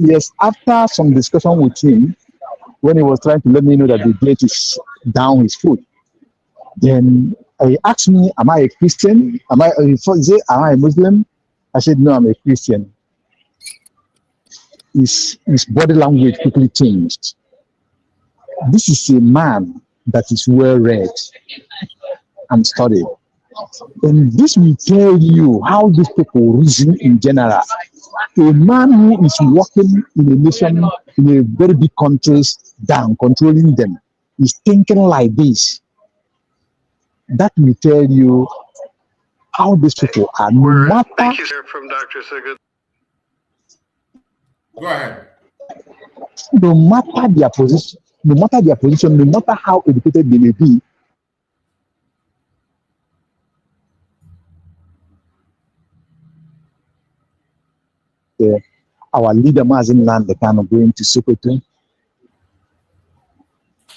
yes, after some discussion with him, when he was trying to let me know that the gate is down his foot, then he asked me, "Am I a Christian? Am I? He said, am I a Muslim?" I said, "No, I'm a Christian." His body language quickly changed. This is a man that is well read and studied. And this will tell you how these people reason in general. A man who is working in a nation, in a very big countries, down, controlling them, is thinking like this. That will tell you how these people are. No matter, thank you, sir, from Dr. Sigurd. Go ahead. No matter their position, no matter how educated they may be, our leader Mazi Nnamdi Kanu going to Sokoto.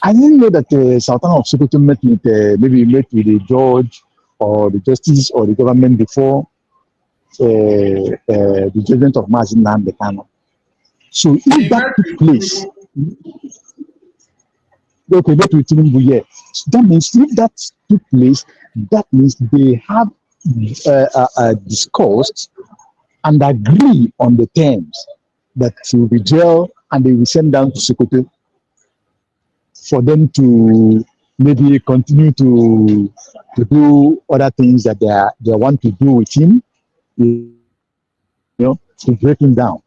I didn't know that the Sultan of Sokoto met with maybe met with the judge or the justice or the government before the judgment of Mazi Nnamdi Kanu. So if that took place, okay, not with Tinubu yet. That means if that took place, that means they have discussed and agree on the terms that he will be jailed and they will send down to Sokoto for them to maybe continue to do other things that they want to do with him, you know, to break him down.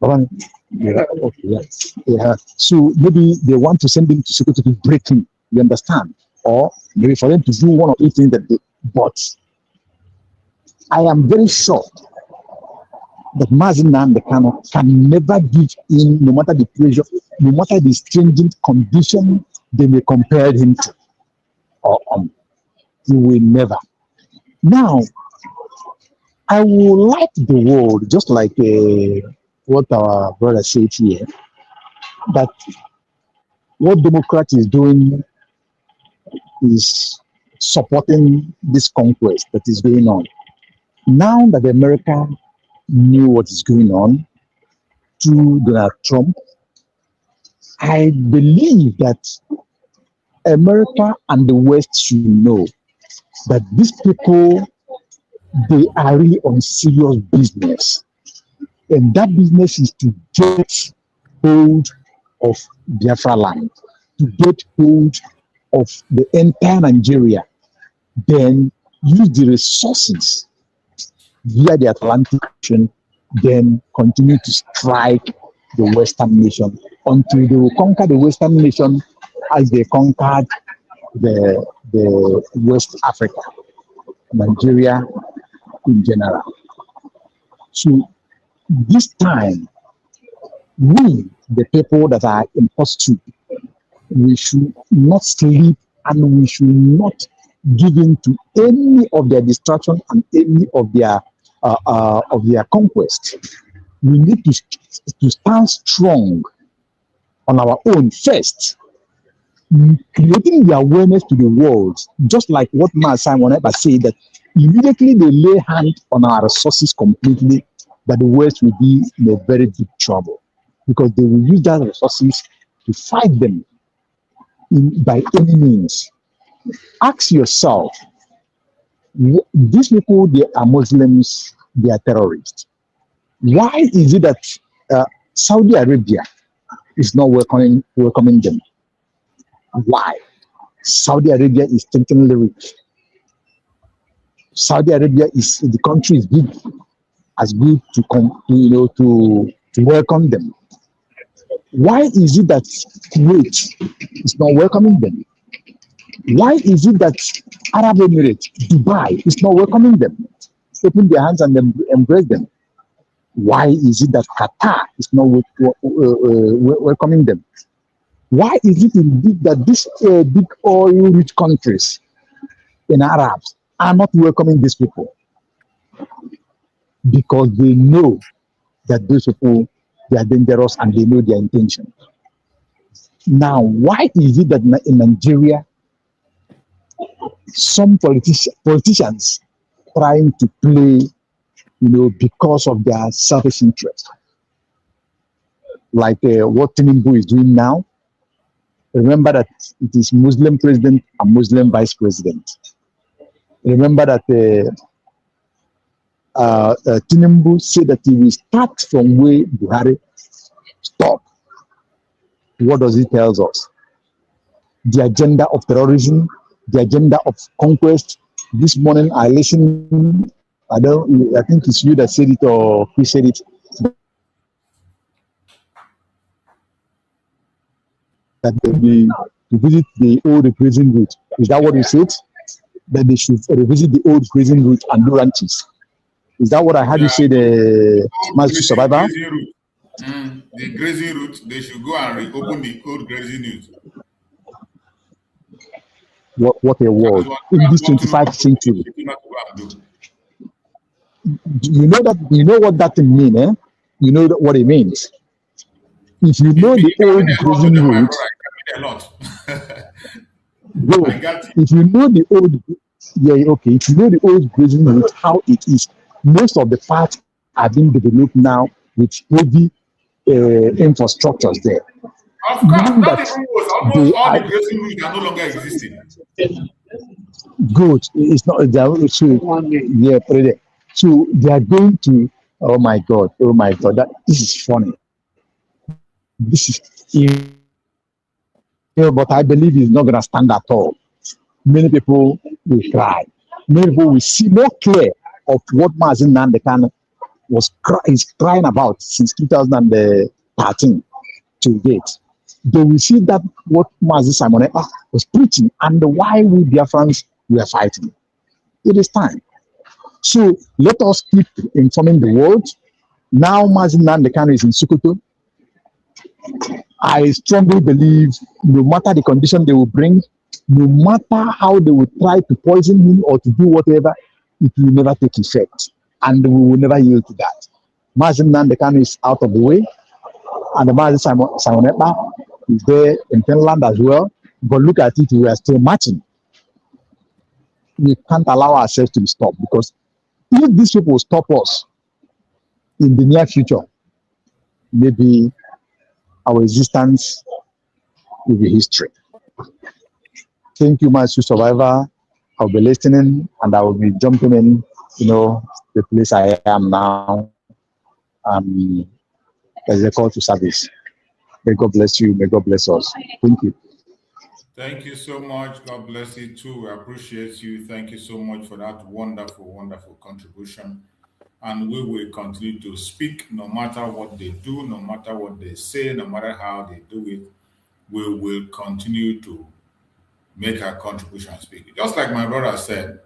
Yeah, okay, yes. Yeah. So maybe they want to send him to Sokoto to break him, you understand? Or maybe for them to do one or two things that they, but I am very sure that Mazi Nnamdi Kanu can never give in, no matter the pressure, no matter the stringent condition they may compare him to, or he will never. Now, I would like the world, just like what our brother said here, that what Democrats is doing is supporting this conquest that is going on. Now that America knew what is going on through Donald Trump, I believe that America and the West should know that these people, they are really on serious business. And that business is to get hold of Biafra land, to get hold of the entire Nigeria, then use the resources via the Atlantic Ocean, then continue to strike the Western nation until they will conquer the Western nation as they conquered the West Africa, Nigeria in general. So this time, we, the people that are in pursuit, we should not sleep and we should not give in to any of their distraction and any of their conquest. We need to stand strong on our own first, creating the awareness to the world, just like what Simon Eber said, that immediately they lay hand on our resources completely, that the West will be in a very deep trouble, because they will use that resources to fight them by any means. Ask yourself, these people, they are Muslims, they are terrorists. Why is it that Saudi Arabia is not welcoming them? Why? Saudi Arabia is stinkingly rich. Saudi Arabia is, the country is big, as good to welcome them. Why is it that Kuwait is not welcoming them? Why is it that Arab Emirates, Dubai, is not welcoming them, open their hands and embrace them? Why is it that Qatar is not welcoming them? Why is it indeed that these big oil-rich countries in Arabs are not welcoming these people? Because they know that those people, they are dangerous and they know their intention. Now, why is it that in Nigeria, some politicians trying to play, because of their selfish interest? like what Tinubu is doing now. Remember that it is Muslim president and Muslim vice president. Remember that Tinubu said that he will start from where Buhari stopped. What does it tell us? The agenda of terrorism, the agenda of conquest. This morning I listened, I think it's you that said it or who said it, that they be to visit the old grazing route. Is that what you said? That they should revisit the old grazing route and do ranches. Is that what I heard you say, the Mazi survivor? The grazing route, they should go and reopen the old grazing route. What a word. In this 25th century. You know what that means, eh? You know what it means. If you know the old grazing route, if you know the old, if you know the old grazing route, how it is, most of the parts are being developed now with heavy infrastructures there. Of course, not even almost all the grazing routes are no longer existing. Good. It's not so they are going to, oh my God, this is funny. This is but I believe it's not gonna stand at all. Many people will cry. Many people will see more clear of what Mazi Nnamdi is crying about since 2013 to date. They will see that what Mazi Simon was preaching and why we Biafrans were fighting. It is time. So let us keep informing the world. Now Mazi Nnamdi is in Sokoto. I strongly believe no matter the condition they will bring, no matter how they will try to poison him or to do whatever, it will never take effect. And we will never yield to that. Mazi Nnamdi is out of the way. And the Mazi Simon is there in Finland as well. But look at it, we are still marching. We can't allow ourselves to be stopped, because if these people stop us in the near future, maybe our existence will be history. Thank you, my survivor. I'll be listening and I will be jumping in, the place I am now. As a call to service. May God bless you. May God bless us. Thank you. Thank you so much. God bless you too. We appreciate you. Thank you so much for that wonderful, wonderful contribution. And we will continue to speak no matter what they do, no matter what they say, no matter how they do it. We will continue to make our contribution speak. Just like my brother said,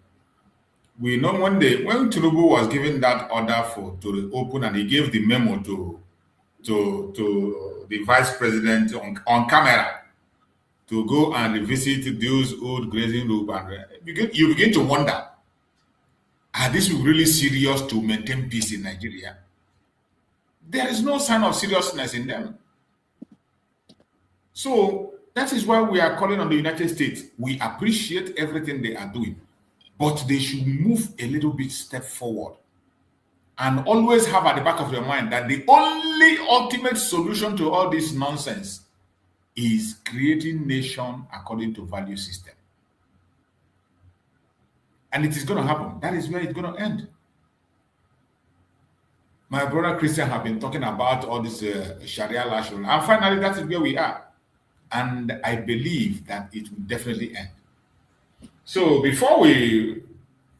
we know when Tinubu was given that order to reopen, and he gave the memo to the vice president on camera to go and revisit those old grazing routes, and you begin to wonder, are these people really serious to maintain peace in Nigeria? There is no sign of seriousness in them. So that is why we are calling on the United States. We appreciate everything they are doing, but they should move a little bit step forward and always have at the back of your mind that the only ultimate solution to all this nonsense is creating nation according to value system. And it is going to happen. That is where it's going to end. My brother Christian have been talking about all this Sharia law, and finally that is where we are. And I believe that it will definitely end. So before we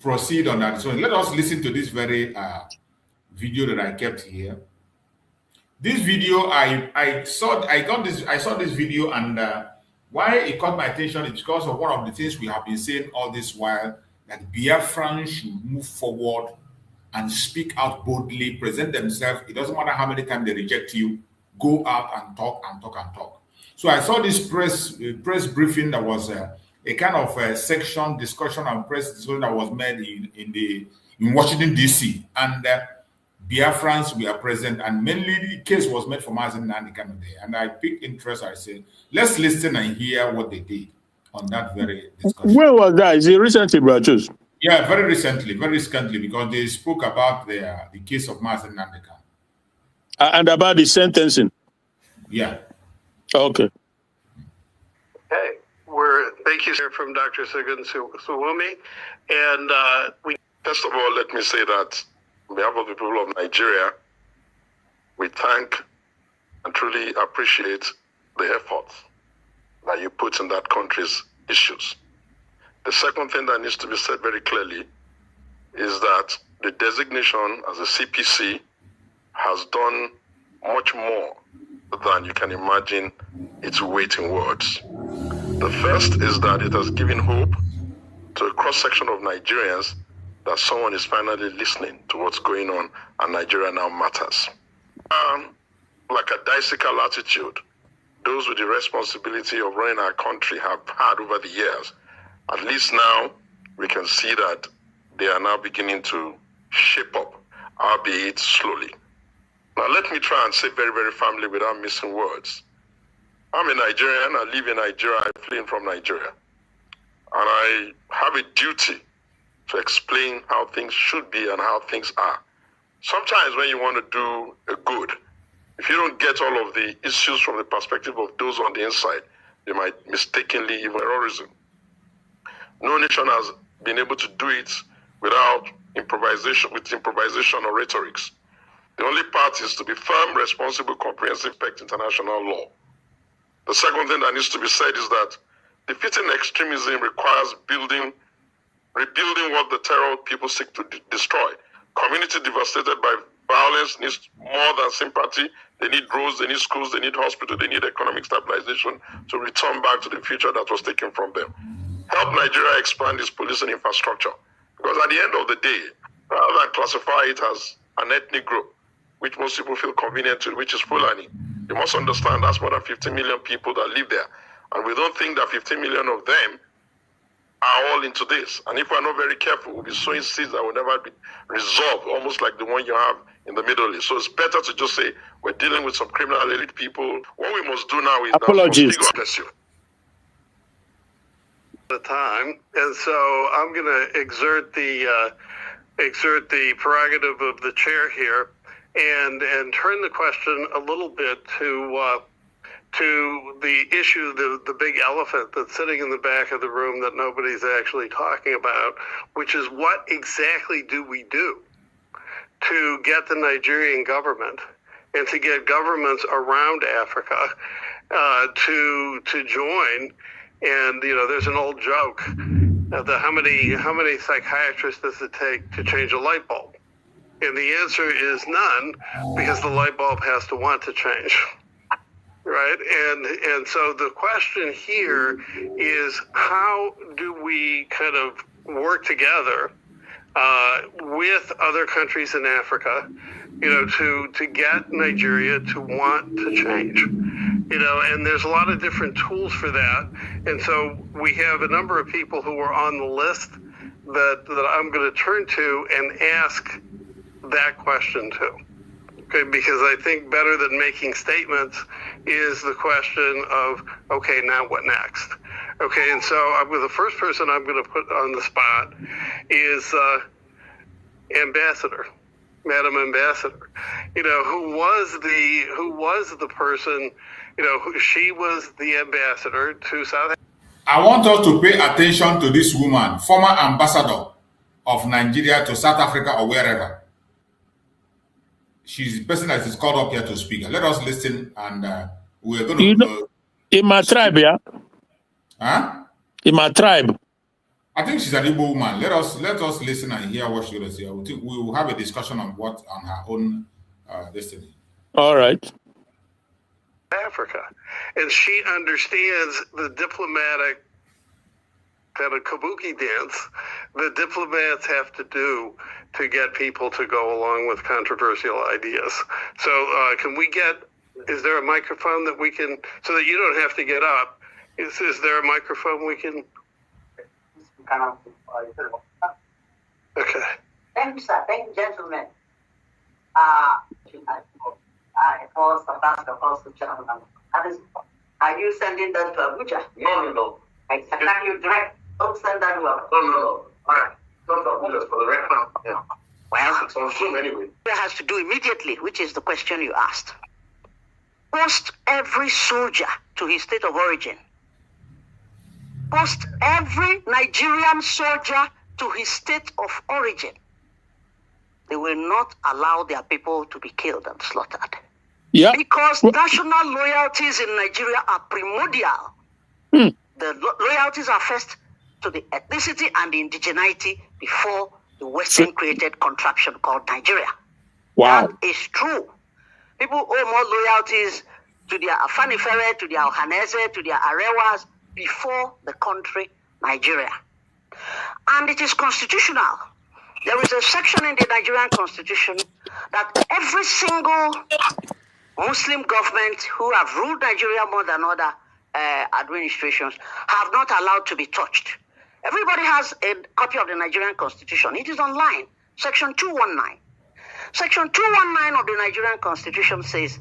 proceed on that, so let us listen to this very video that I kept here. This video, I saw this video, and why it caught my attention is because of one of the things we have been saying all this while, that Biafrans should move forward and speak out boldly, present themselves. It doesn't matter how many times they reject you, go out and talk and talk and talk. So I saw this press briefing that was a kind of section discussion and press discussion that was made in Washington, D.C. And Biafrans were present, and mainly the case was made for Mazi Nnamdi Kanu there. And I picked interest. I said, let's listen and hear what they did on that very discussion. When was that? Is it recently, Brachus? Yeah, very recently, because they spoke about the case of Mazi Nnamdi Kanu. And about the sentencing. Yeah. Okay. Okay. Thank you, sir, from Dr. Sigurd Suwumi. And first of all, let me say that on behalf of the people of Nigeria, we thank and truly appreciate the efforts that you put in that country's issues. The second thing that needs to be said very clearly is that the designation as a CPC has done much more than you can imagine its weight in words. The first is that it has given hope to a cross-section of Nigerians that someone is finally listening to what's going on and Nigeria now matters. Like a bicycle attitude, those with the responsibility of running our country have had over the years. At least now we can see that they are now beginning to shape up, albeit slowly. Now let me try and say very, very firmly without missing words. I'm a Nigerian, I live in Nigeria, I'm fleeing from Nigeria. And I have a duty to explain how things should be and how things are. Sometimes when you want to do a good, if you don't get all of the issues from the perspective of those on the inside, they might mistakenly even terrorism. No nation has been able to do it without improvisation or rhetorics. The only part is to be firm, responsible, comprehensive, respect international law. The second thing that needs to be said is that defeating extremism requires rebuilding what the terror people seek to destroy. Community devastated by violence needs more than sympathy. They need roads, they need schools, they need hospitals, they need economic stabilization to return back to the future that was taken from them. Help Nigeria expand its policing infrastructure. Because at the end of the day, rather than classify it as an ethnic group, which most people feel convenient to, which is Fulani, you must understand that's more than 15 million people that live there. And we don't think that 15 million of them are all into this. And if we're not very careful, we'll be sowing seeds that will never be resolved, almost like the one you have in the Middle East. So it's better to just say we're dealing with some criminal elite people. What we must do now is apologies. Bless you. the time, and so I'm going to exert the prerogative of the chair here, and turn the question a little bit to the issue, the big elephant that's sitting in the back of the room that nobody's actually talking about, which is what exactly do we do to get the Nigerian government and to get governments around Africa to join. And there's an old joke of how many psychiatrists does it take to change a light bulb? And the answer is none, because the light bulb has to want to change. Right? And so the question here is, how do we kind of work together with other countries in Africa, to get Nigeria to want to change? And there's a lot of different tools for that. And so we have a number of people who are on the list that I'm going to turn to and ask that question to. Okay, because I think better than making statements is the question of, okay, now what next? Okay, and so the first person I'm going to put on the spot is Ambassador, Madam Ambassador, who was the person, she was the ambassador to South Africa. I want us to pay attention to this woman, former ambassador of Nigeria to South Africa or wherever. She's the person that is called up here to speak. Let us listen, and we're going to... in my tribe, yeah? Huh? In my tribe. I think she's an Igbo woman. Let us listen and hear what she's going to say. We will have a discussion on her own destiny. All right. Africa. And she understands the diplomatic kind of kabuki dance that diplomats have to do to get people to go along with controversial ideas. So is there a microphone that we can, so that you don't have to get up, is there a microphone we can? Okay. Thank you, sir. Thank you, gentlemen. Are you sending that to Abuja? No. Can you direct? Don't send that to Abuja. No. All right. Don't Abuja for the right now. Yeah. Well, it's on Zoom anyway. it has to do immediately, which is the question you asked. post every soldier to his state of origin, post every Nigerian soldier to his state of origin, they will not allow their people to be killed and slaughtered. Yeah. Because national loyalties in Nigeria are primordial. The loyalties are first to the ethnicity and the indigeneity before the Western created contraption called Nigeria. Wow. That is true. People owe more loyalties to their Afanifere, to their Ohanese, to their Arewas before the country Nigeria. And it is constitutional. There is a section in the Nigerian constitution that every single Muslim government who have ruled Nigeria more than other administrations have not allowed to be touched. Everybody has a copy of the Nigerian constitution. It is online, section 219. Section 219 of the Nigerian constitution says,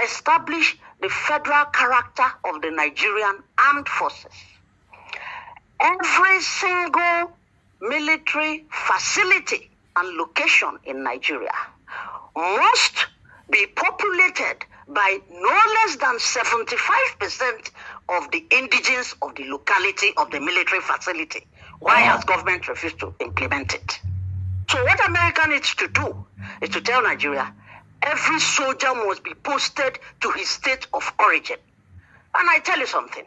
establish the federal character of the Nigerian armed forces. Every single military facility and location in Nigeria must be populated by no less than 75% of the indigenes of the locality of the military facility. Why has government refused to implement it? So what America needs to do is to tell Nigeria, every soldier must be posted to his state of origin. And I tell you something.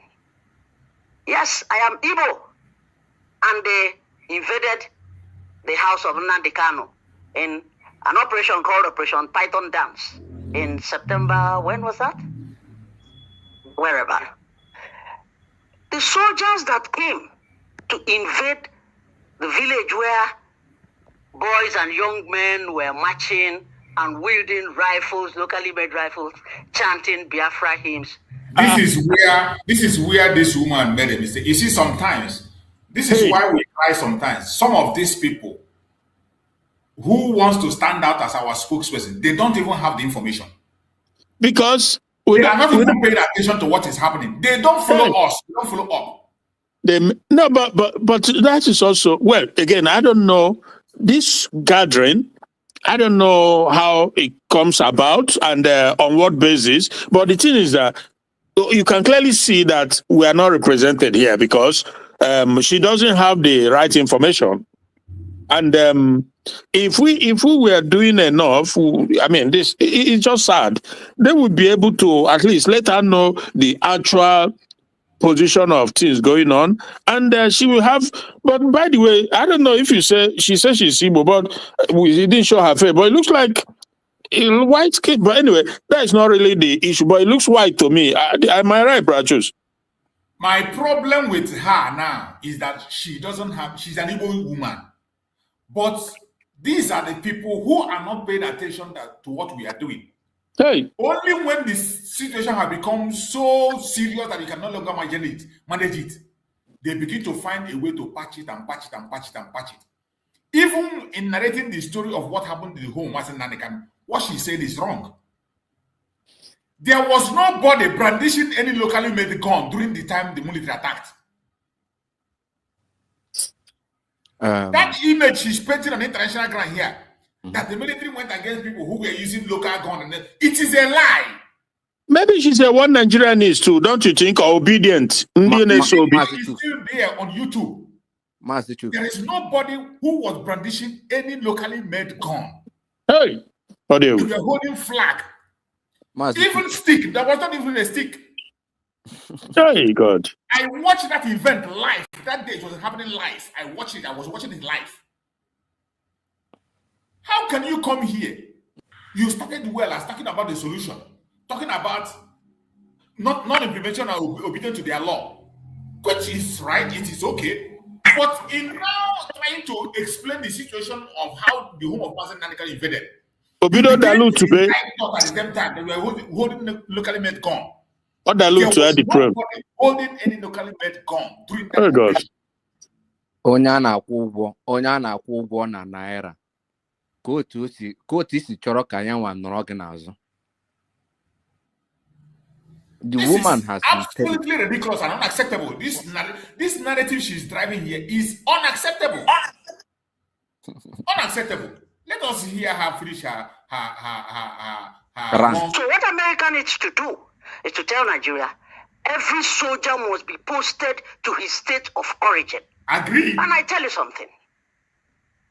Yes, I am Igbo. And they invaded the house of Nnamdi Kanu in an operation called Operation Python Dance in September, when was that? Wherever. The soldiers that came to invade the village where boys and young men were marching and wielding rifles, locally made rifles, chanting Biafra hymns. This is where this woman made a mistake. You see, sometimes, this is why we cry sometimes. Some of these people who wants to stand out as our spokesperson, they don't even have the information. Because they are not even paying attention to what is happening. They don't follow us. They don't follow up. But that is also, well, again, I don't know this gathering. I don't know how it comes about and on what basis. But the thing is that you can clearly see that we are not represented here because she doesn't have the right information. And if we were doing enough, I mean, it's just sad. They would be able to at least let her know the actual position of things going on, and she will have. But by the way, I don't know if she says she's Igbo, but we didn't show her face. But it looks like a white kid. But anyway, that is not really the issue. But it looks white to me. Am I right, Brachus? My problem with her now is that she's an Igbo woman. But these are the people who are not paying attention to what we are doing. Hey. Only when this situation has become so serious that you can no longer manage it, they begin to find a way to patch it and patch it and patch it and patch it. Even in narrating the story of what happened in the home, what she said is wrong. There was nobody brandishing any locally made gun during the time the military attacked. That image she's painting on international ground here, that the military went against people who were using local guns, it is a lie. Maybe she's a one Nigerianist too, don't you think? Or obedient. It's still there on YouTube. There is nobody who was brandishing any locally made gun. Hey, they were holding flag. Even stick. That was not even a stick. Hey, God. I watched that event live. That day it was happening live. I watched it. I was watching it live. How can you come here? You started well as talking about the solution, talking about not implementation or obedience to their law, which is right. It is okay. But in now trying to explain the situation of how the home of Mazi Nnamdi invaded, Obido Dalu today. At the same time, they were holding locally made gun. What Dalu to add the problem? Holding any locally made gun during that. Oh God. Onye na-akwụ ụgwọ na naira. Ka otu isi chọrọ ka ya nwa nọrọ gị n'azụ. The woman has absolutely ridiculous and unacceptable. This narrative she's driving here is unacceptable. Unacceptable. Let us hear her finish her So what America needs to do is to tell Nigeria, every soldier must be posted to his state of origin. Agreed. And I tell you something.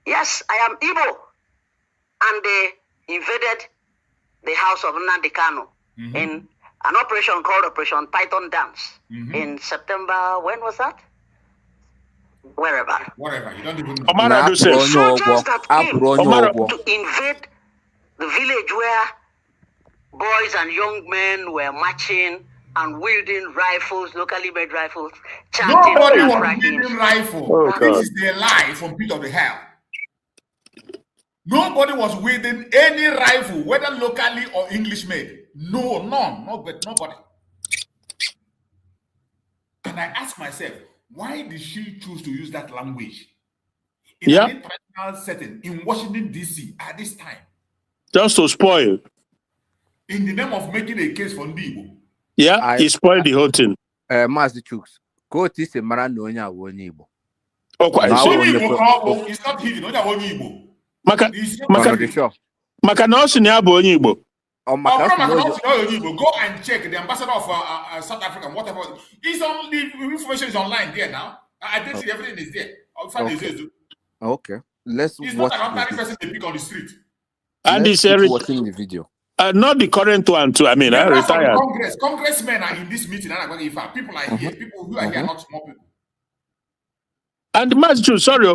Yes, I am Igbo. And they invaded the house of Nnamdi Kanu in an operation called Operation Python Dance in September. When was that? Wherever. You don't even know. The soldiers that came to invade the village where boys and young men were marching and wielding rifles, locally made rifles, chanting. Nobody was wielding rifle. This is a lie from pit of the hell. Nobody was wielding any rifle, whether locally or English made. No, none, nobody. And I ask myself, why did she choose to use that language in an international setting in Washington, D.C. at this time? Just to spoil. In the name of making a case for Ndibo. Yeah, he spoiled the whole thing. Mazi Chooks, go to the Maranonia Wonibo. It's not hidden. Go and check the ambassador of South Africa, whatever. It's on, the information is online there now. I did see everything is there. Okay. Let's it's watch. Not an ordinary person they pick on the street. And it's watching the video. Not the current one too. I mean, I retired. Congressmen are in this meeting. People are here. People who are here, not small people. And Mazi, sorry,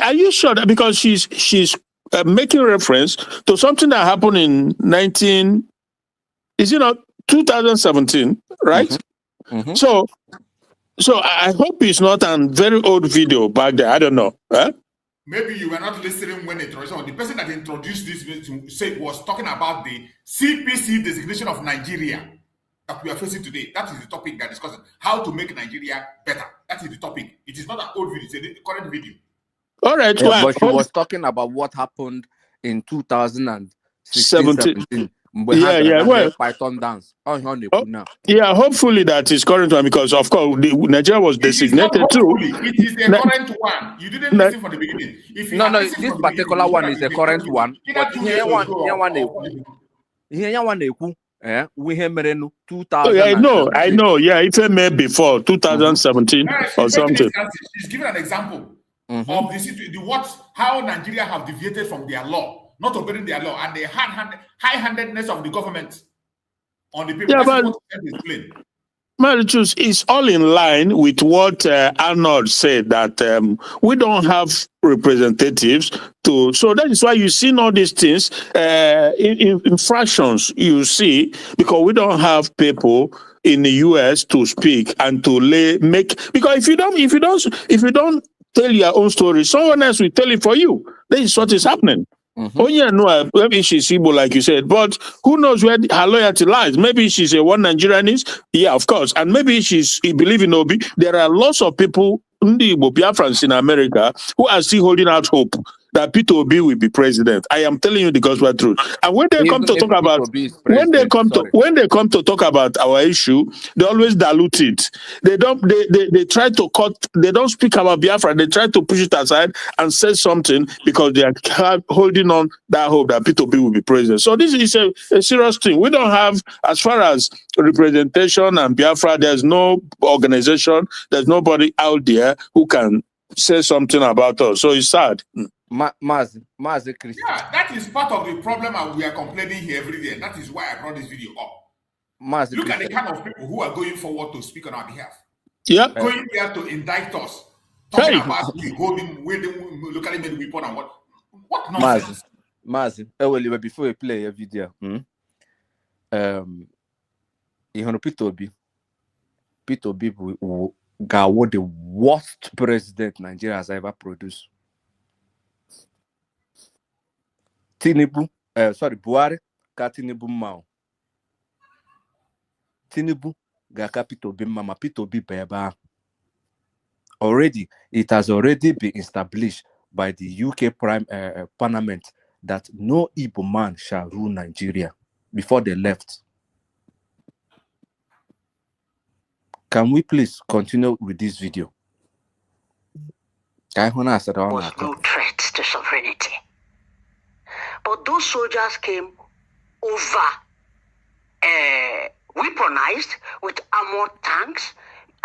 are you sure that because she's making reference to something that happened in 2017, right? So I hope it's not a very old video back there. I don't know. Huh? Maybe you were not listening when the person that introduced this was talking about the CPC designation of Nigeria that we are facing today. That is the topic they're discussing. How to make Nigeria better. That is the topic. It is not an old video, it's a current video. All right. Yeah, but she was talking about what happened in 2017. Well, Python dance. Yeah, hopefully that is current one because of course Nigeria was designated too. It is a current one. You didn't listen from the beginning. This particular one is a current one. But here one. We have 2000. I know. Yeah, it's made before 2017 or something. She's given an example of how Nigeria have deviated from their law, not obeying their law, and the high-handedness of the government on the people. Yeah, but it's all in line with what Arnold said that we don't have representatives to. So that is why you see all these things in fractions. You see because we don't have people in the US to speak and to because if you don't tell your own story, someone else will tell it for you. This is what is happening. Oh yeah, no, maybe she's Igbo, like you said, but who knows where her loyalty lies? Maybe she's a one Nigerianist, yeah, of course, and maybe she's believe in Obi. There are lots of people, Igbo Biafrans in America, who are still holding out hope that Peter Obi will be president. I am telling you the gospel truth. And when they come to talk about when they come to talk about our issue, they always dilute it. They try to cut. They don't speak about Biafra. They try to push it aside and say something because they are holding on that hope that Peter Obi will be president. So this is a serious thing. We don't have, as far as representation and Biafra, there's no organization, there's nobody out there who can say something about us. So it's sad. Mazi, Christian. Yeah, that is part of the problem, and we are complaining here every day. That is why I brought this video up. Mazi, look at the kind of people who are going forward to speak on our behalf. Yeah, going there to indict us, talking about holding locally made weapon and what nonsense. Mazi, before we play a video, Peter Obi got the worst president Nigeria has ever produced. Buhari ka Tinubu mao. Tinubu ga ka Peter Obi mama Peter Obi beba. Already, it has already been established by the UK Parliament that no Igbo man shall rule Nigeria before they left. Can we please continue with this video? Was no threat to sovereignty. But those soldiers came over weaponized with armored tanks.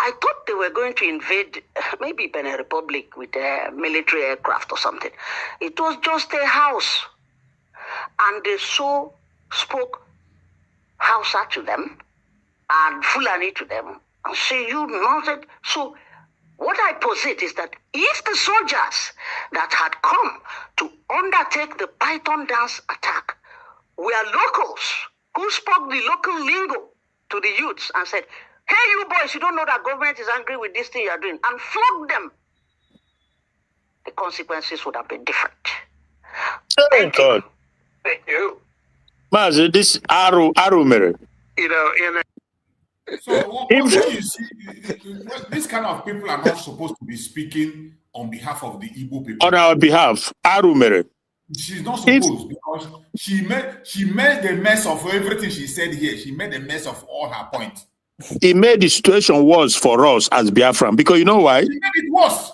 I thought they were going to invade maybe Benin Republic with military aircraft or something. It was just a house. And they so spoke Hausa to them and Fulani to them and say, you noted. So what I posit is that if the soldiers that had come to undertake the Python dance attack were locals who spoke the local lingo to the youths and said, hey, you boys, you don't know that government is angry with this thing you're doing, and flogged them, the consequences would have been different. Thank you. Thank you. Mazi, this Aru mirror. You know, in So what you see, this kind of people are not supposed to be speaking on behalf of the Igbo people. On our behalf, Aru mirror. She's not supposed, because she made the mess of everything she said here. She made a mess of all her points. It made the situation worse for us as Biafran, because you know why? She made it worse.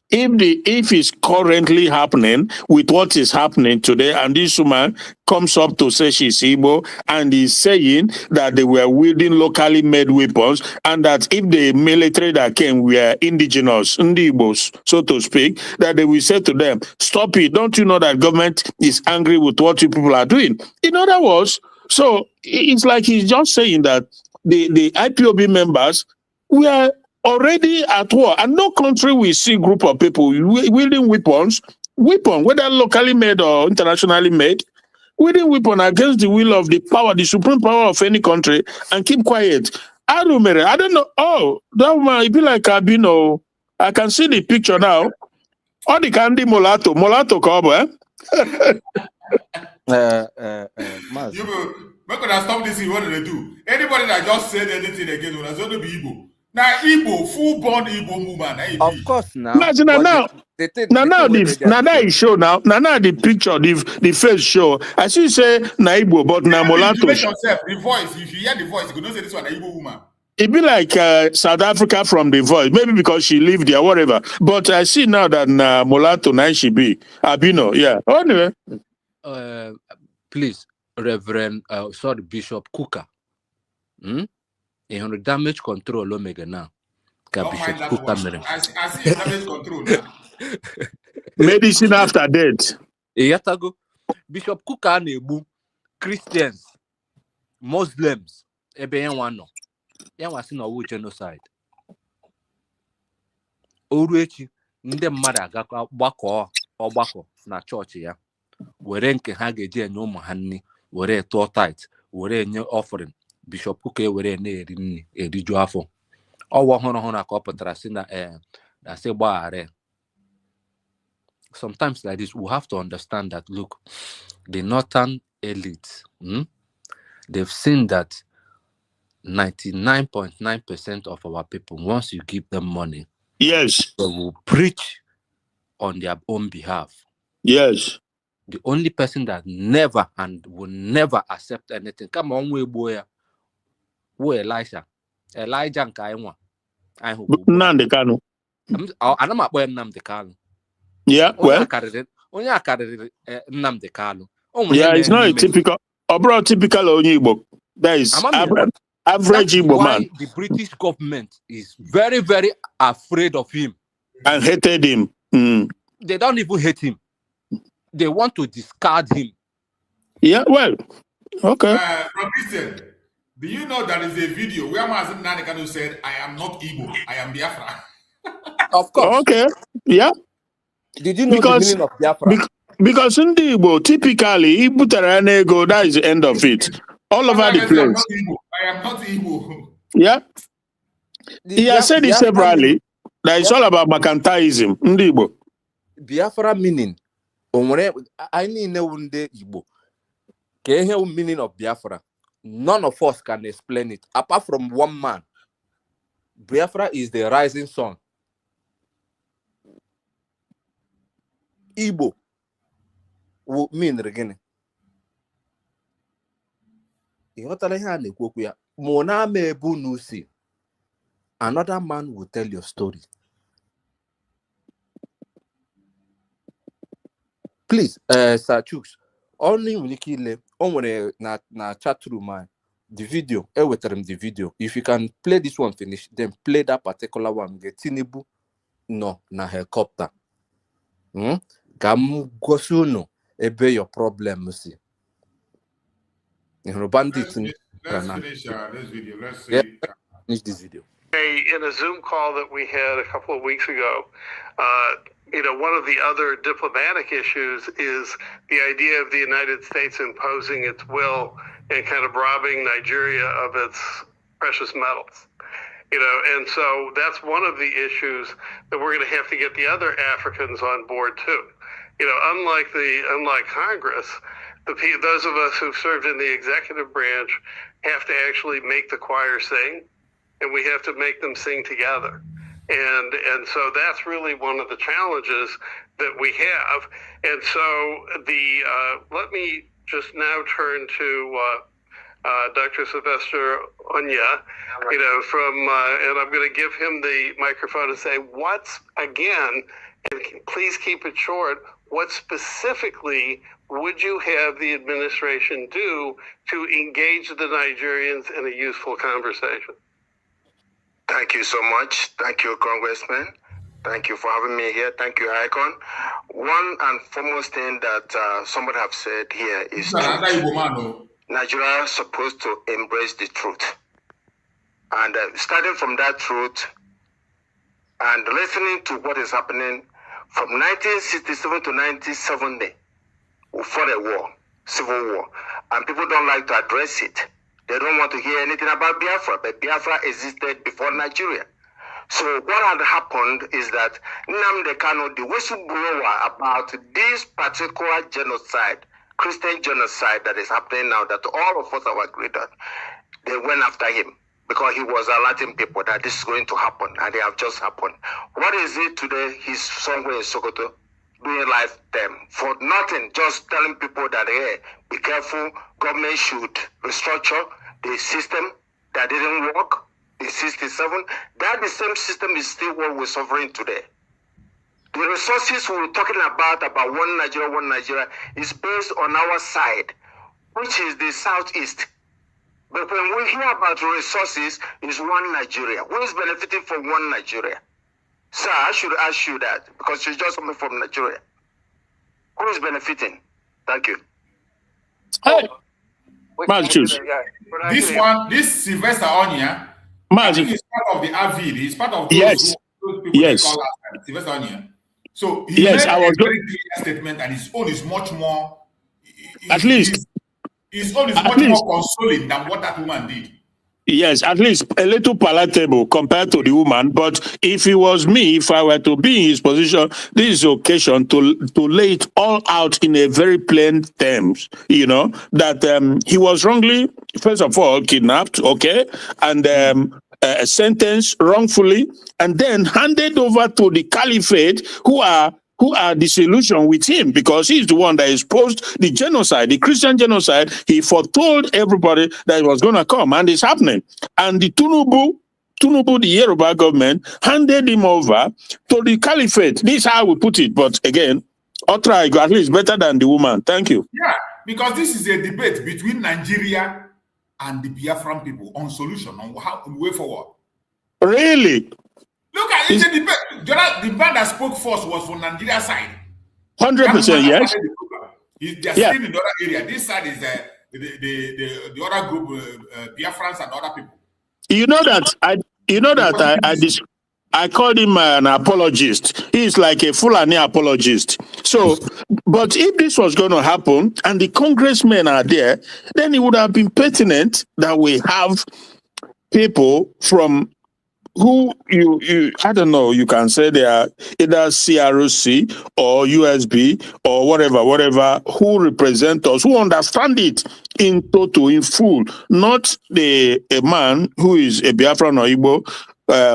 If it's currently happening with what is happening today, and this woman comes up to say she's Igbo and is saying that they were wielding locally made weapons, and that if the military that came were indigenous, Igbos, so to speak, that they will say to them, stop it. Don't you know that government is angry with what you people are doing? In other words, so it's like he's just saying that the IPOB members were already at war, and no country will see group of people wielding weapons, whether locally made or internationally made, wielding weapon against the will of the power, the supreme power of any country, and keep quiet. I don't know. Oh, that woman, it be like Abino. I can see the picture now. All the candy Molato Kobo, Mazi. We're gonna stop this. What do they do? Anybody that just said anything again will also be Igbo. Now Igbo, full-born Igbo woman. Of course now. Now the show now. Now the picture, the face show. I see say na Igbo, but na Molato. Yourself, the voice. If you hear the voice, you could not say this one na Igbo woman. It be like South Africa from the voice, maybe because she lived there, whatever. But I see now that Molato now she be Abino, yeah. Anyway, please, Reverend, Bishop Kuka. In damage control, Omega now. Bishop Kuka, I see damage control now. Medicine after death. Yatago, Bishop Kuka nebu Christians, Muslims, Ebeyanwano. Yan was in a genocide. Oruechi, ndị mmadụ agakwa ọgbakọ na chọọchị ya were nke ha ga-eji enye ụmụ ha nri were tụọ tait were enye offering Bishop Kuka were na-eri nri eriju afọ ọwa ọhụrụ ka ọ pụtara si na asị gbaghara. Sometimes like this we have to understand that look, the northern elites, they've seen that 99.9% of our people, once you give them money, yes, they will preach on their own behalf. Yes. The only person that never and will never accept anything. Come on, we boy. We Elijah and Kaiwa. Nnamdi Kanu. I'm not going Nnamdi Kanu. Yeah, well. Only I carried Nnamdi Kanu. Yeah, it's not a typical Igbo. That is average Igbo man. The British government is very, very afraid of him. And hated him. They don't even hate him. They want to discard him. Yeah, well, okay. Christian, do you know there is a video where Mazi Kanu said, I am not Igbo, I am Biafra? Of course. Okay, yeah. Did you know the meaning of Biafra? Because in the Igbo, typically, that is the end of it. All over the place. I am not Igbo. Yeah. He has said it severally. That it's all about mercantilism. Igbo. Biafra meaning. I need Igbo. Meaning of Biafra. None of us can explain it. Apart from one man. Biafra is the rising sun. Igbo will mean again. Another man will tell your story. Please, Sir Chooks, Only Winikile, only na chat room, the video, the video. If you can play this one finish, then play that particular one. Get Tinubu, no, na helicopter. Gam gosuno, ebe your problem, see. Let's finish this video. Let's see. Finish this video. In a Zoom call that we had a couple of weeks ago, one of the other diplomatic issues is the idea of the United States imposing its will and kind of robbing Nigeria of its precious metals. And so that's one of the issues that we're going to have to get the other Africans on board too. Unlike Congress, those of us who've served in the executive branch have to actually make the choir sing, and we have to make them sing together. And so that's really one of the challenges that we have. And so let me just now turn to Dr. Sylvester Onya, and I'm going to give him the microphone and say, again, and please keep it short, what specifically would you have the administration do to engage the Nigerians in a useful conversation? Thank you so much. Thank you, Congressman. Thank you for having me here. Thank you, Icon. One and foremost thing that somebody have said here is Nigeria is supposed to embrace the truth. And starting from that truth and listening to what is happening from 1967 to 1970, we fought a war, civil war, and people don't like to address it. They don't want to hear anything about Biafra, but Biafra existed before Nigeria. So what had happened is that Nnamdi Kanu, the whistleblower about this particular genocide, Christian genocide that is happening now, that all of us have agreed on, they went after him because he was alerting people that this is going to happen, and they have just happened. What is it today? He's somewhere in Sokoto doing life term for nothing, just telling people that, hey, be careful, government should restructure the system that didn't work in 67. That the same system is still what we're suffering today. The resources we're talking about one Nigeria, is based on our side, which is the southeast. But when we hear about resources, it's one Nigeria. Who is benefiting from one Nigeria? Sir, I should ask you that because you're just coming from Nigeria. Who is benefiting? Thank you. Hey, Mazi, this Sylvester Onya, I think he's part of the AVID. He's part of those people they call Sylvester Onya. So he made a very clear statement, and his own is much more. His own is much more consoling than what that woman did. Yes, at least a little palatable compared to the woman. But if it was me, if I were to be in his position, this is occasion to lay it all out in a very plain terms, that he was wrongly, first of all, kidnapped, okay, and sentenced wrongfully, and then handed over to the caliphate who are disillusioned with him because he's the one that exposed the genocide, the Christian genocide. He foretold everybody that it was going to come, and it's happening. And the Tinubu, the Yoruba government, handed him over to the caliphate. This is how we put it. But again, I'll try, at least better than the woman. Thank you. Yeah, because this is a debate between Nigeria and the Biafran people on solution, on how the way forward. Really? Look at it. The man that spoke first was from Nigeria side. 100%, yes. They're still in the other area. This side is the other group, Biafrans and other people. I called him an apologist. He's like a Fulani apologist. So, but if this was going to happen and the congressmen are there, then it would have been pertinent that we have people from who I don't know, you can say they are either CROC or USB or whatever, who represent us, who understand it in total, in full, not a man who is a Biafran or Igbo,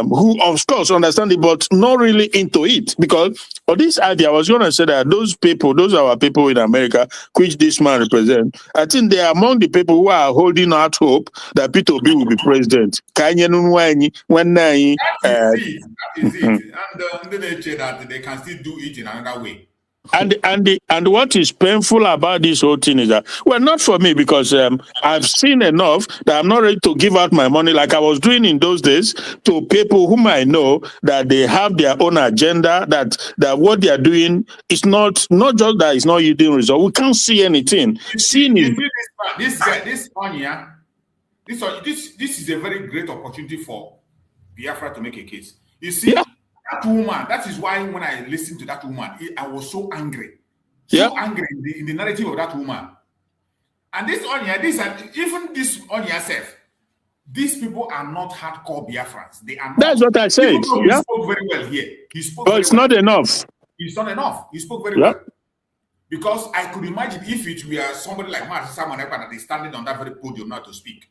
who of course understand it, but not really into it. Because for this idea, I was going to say that those are our people in America, which this man represents. I think they are among the people who are holding out hope that Peter Obi will be president. That is it. And they say that they can still do it in another way. And what is painful about this whole thing is that, well, not for me, because I've seen enough that I'm not ready to give out my money like I was doing in those days to people whom I know that they have their own agenda, that what they are doing is not just that it's not yielding result. We can't see anything. Seeing is this is a very great opportunity for Biafra to make a case. You see, that woman, that is why when I listened to that woman, I was so angry. Angry in the narrative of that woman. And this Onya, even this Onya self, these people are not hardcore Biafrans. They are not. That's what I said. He spoke very well here. He spoke but it's not enough. It's not enough. He spoke very well. Because I could imagine if it were somebody like Mazi that is standing on that very podium now to speak.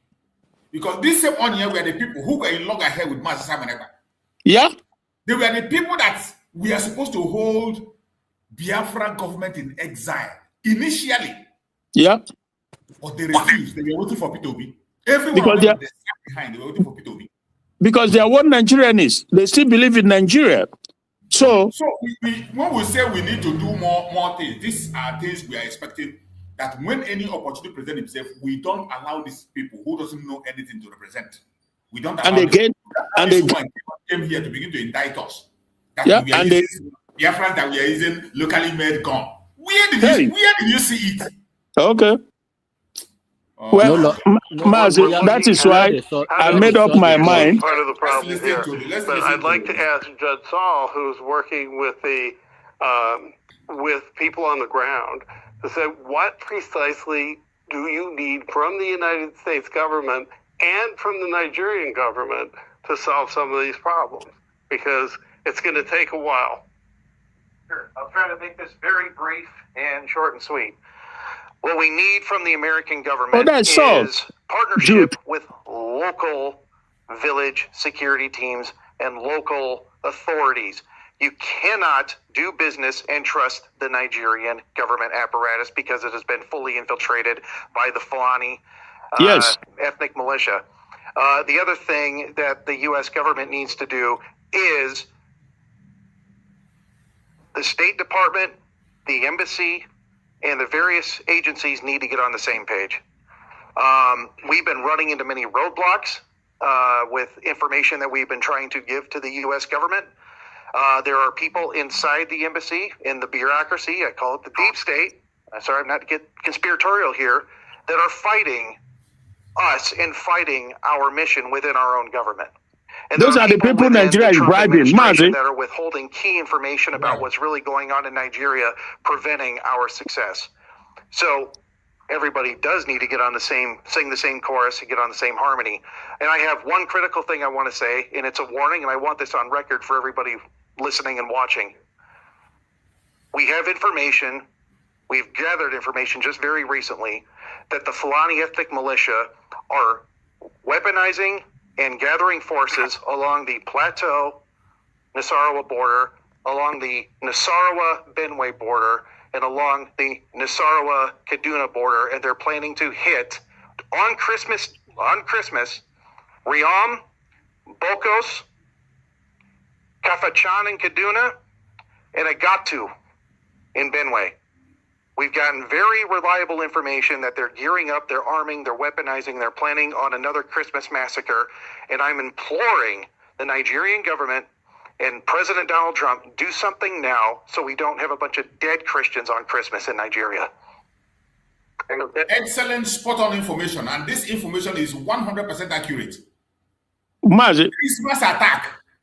Because this same Onya were the people who were in loggerhead with Mazi Samaneba. Yeah. They were the people that we are supposed to hold Biafra government in exile initially. Yeah. But they refused. They were waiting for P2B. Everyone because they sat behind. They were waiting for P2B. Because they are what Nigerians. They still believe in Nigeria. So when we say we need to do more things, these are things we are expecting, that when any opportunity presents itself, we don't allow these people who doesn't know anything to represent. We don't allow came here to begin to indict us. That we are using Biafrans, that we are using locally made gun. Where did you see it? Okay. Well, Mazi, that is why I made up my mind. Part of the problem here. But I'd like to ask Judge Saul, who's working with with people on the ground, to say, what precisely do you need from the United States government and from the Nigerian government to solve some of these problems? Because it's going to take a while. Sure. I'll try to make this very brief and short and sweet. What we need from the American government is partnership with local village security teams and local authorities. You cannot do business and trust the Nigerian government apparatus because it has been fully infiltrated by the Fulani ethnic militia. The other thing that the U.S. government needs to do is the State Department, the embassy, and the various agencies need to get on the same page. We've been running into many roadblocks with information that we've been trying to give to the U.S. government. There are people inside the embassy, in the bureaucracy, I call it the deep state, sorry, I'm not to get conspiratorial here, that are fighting us and fighting our mission within our own government. And those are the people Nigeria is bribing, Mazi, that are withholding key information about what's really going on in Nigeria, preventing our success. So everybody does need to get on the same, sing the same chorus and get on the same harmony. And I have one critical thing I want to say, and it's a warning, and I want this on record for everybody listening and watching. We have information, we've gathered information just very recently, that the Fulani ethnic militia are weaponizing and gathering forces along the Plateau-Nasarawa border, along the Nasarawa-Benue border, and along the Nasarawa-Kaduna border, and they're planning to hit on Christmas, Riam, Bokos, Kafachan in Kaduna, and Agatu in Benue. We've gotten very reliable information that they're gearing up, they're arming, they're weaponizing, they're planning on another Christmas massacre. And I'm imploring the Nigerian government and President Donald Trump, do something now so we don't have a bunch of dead Christians on Christmas in Nigeria. Excellent, spot-on information. And this information is 100% accurate. Mazi.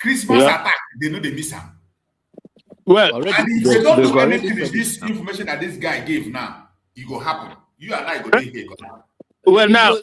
Christmas attack, they know they miss them. Well, and if they don't do anything with this information that this guy gave now, it will happen. You and I go here. Well, now,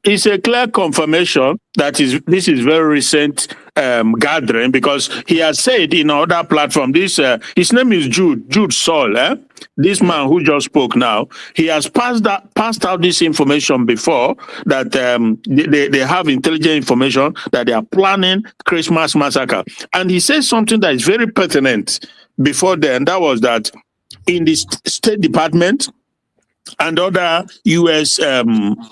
it's a clear confirmation that this is very recent gathering, because he has said in other platform, this his name is Jude Saul, this man who just spoke now, he has passed out this information before, that they have intelligent information that they are planning Christmas massacre. And he says something that is very pertinent before then, that was that in the State Department and other U.S.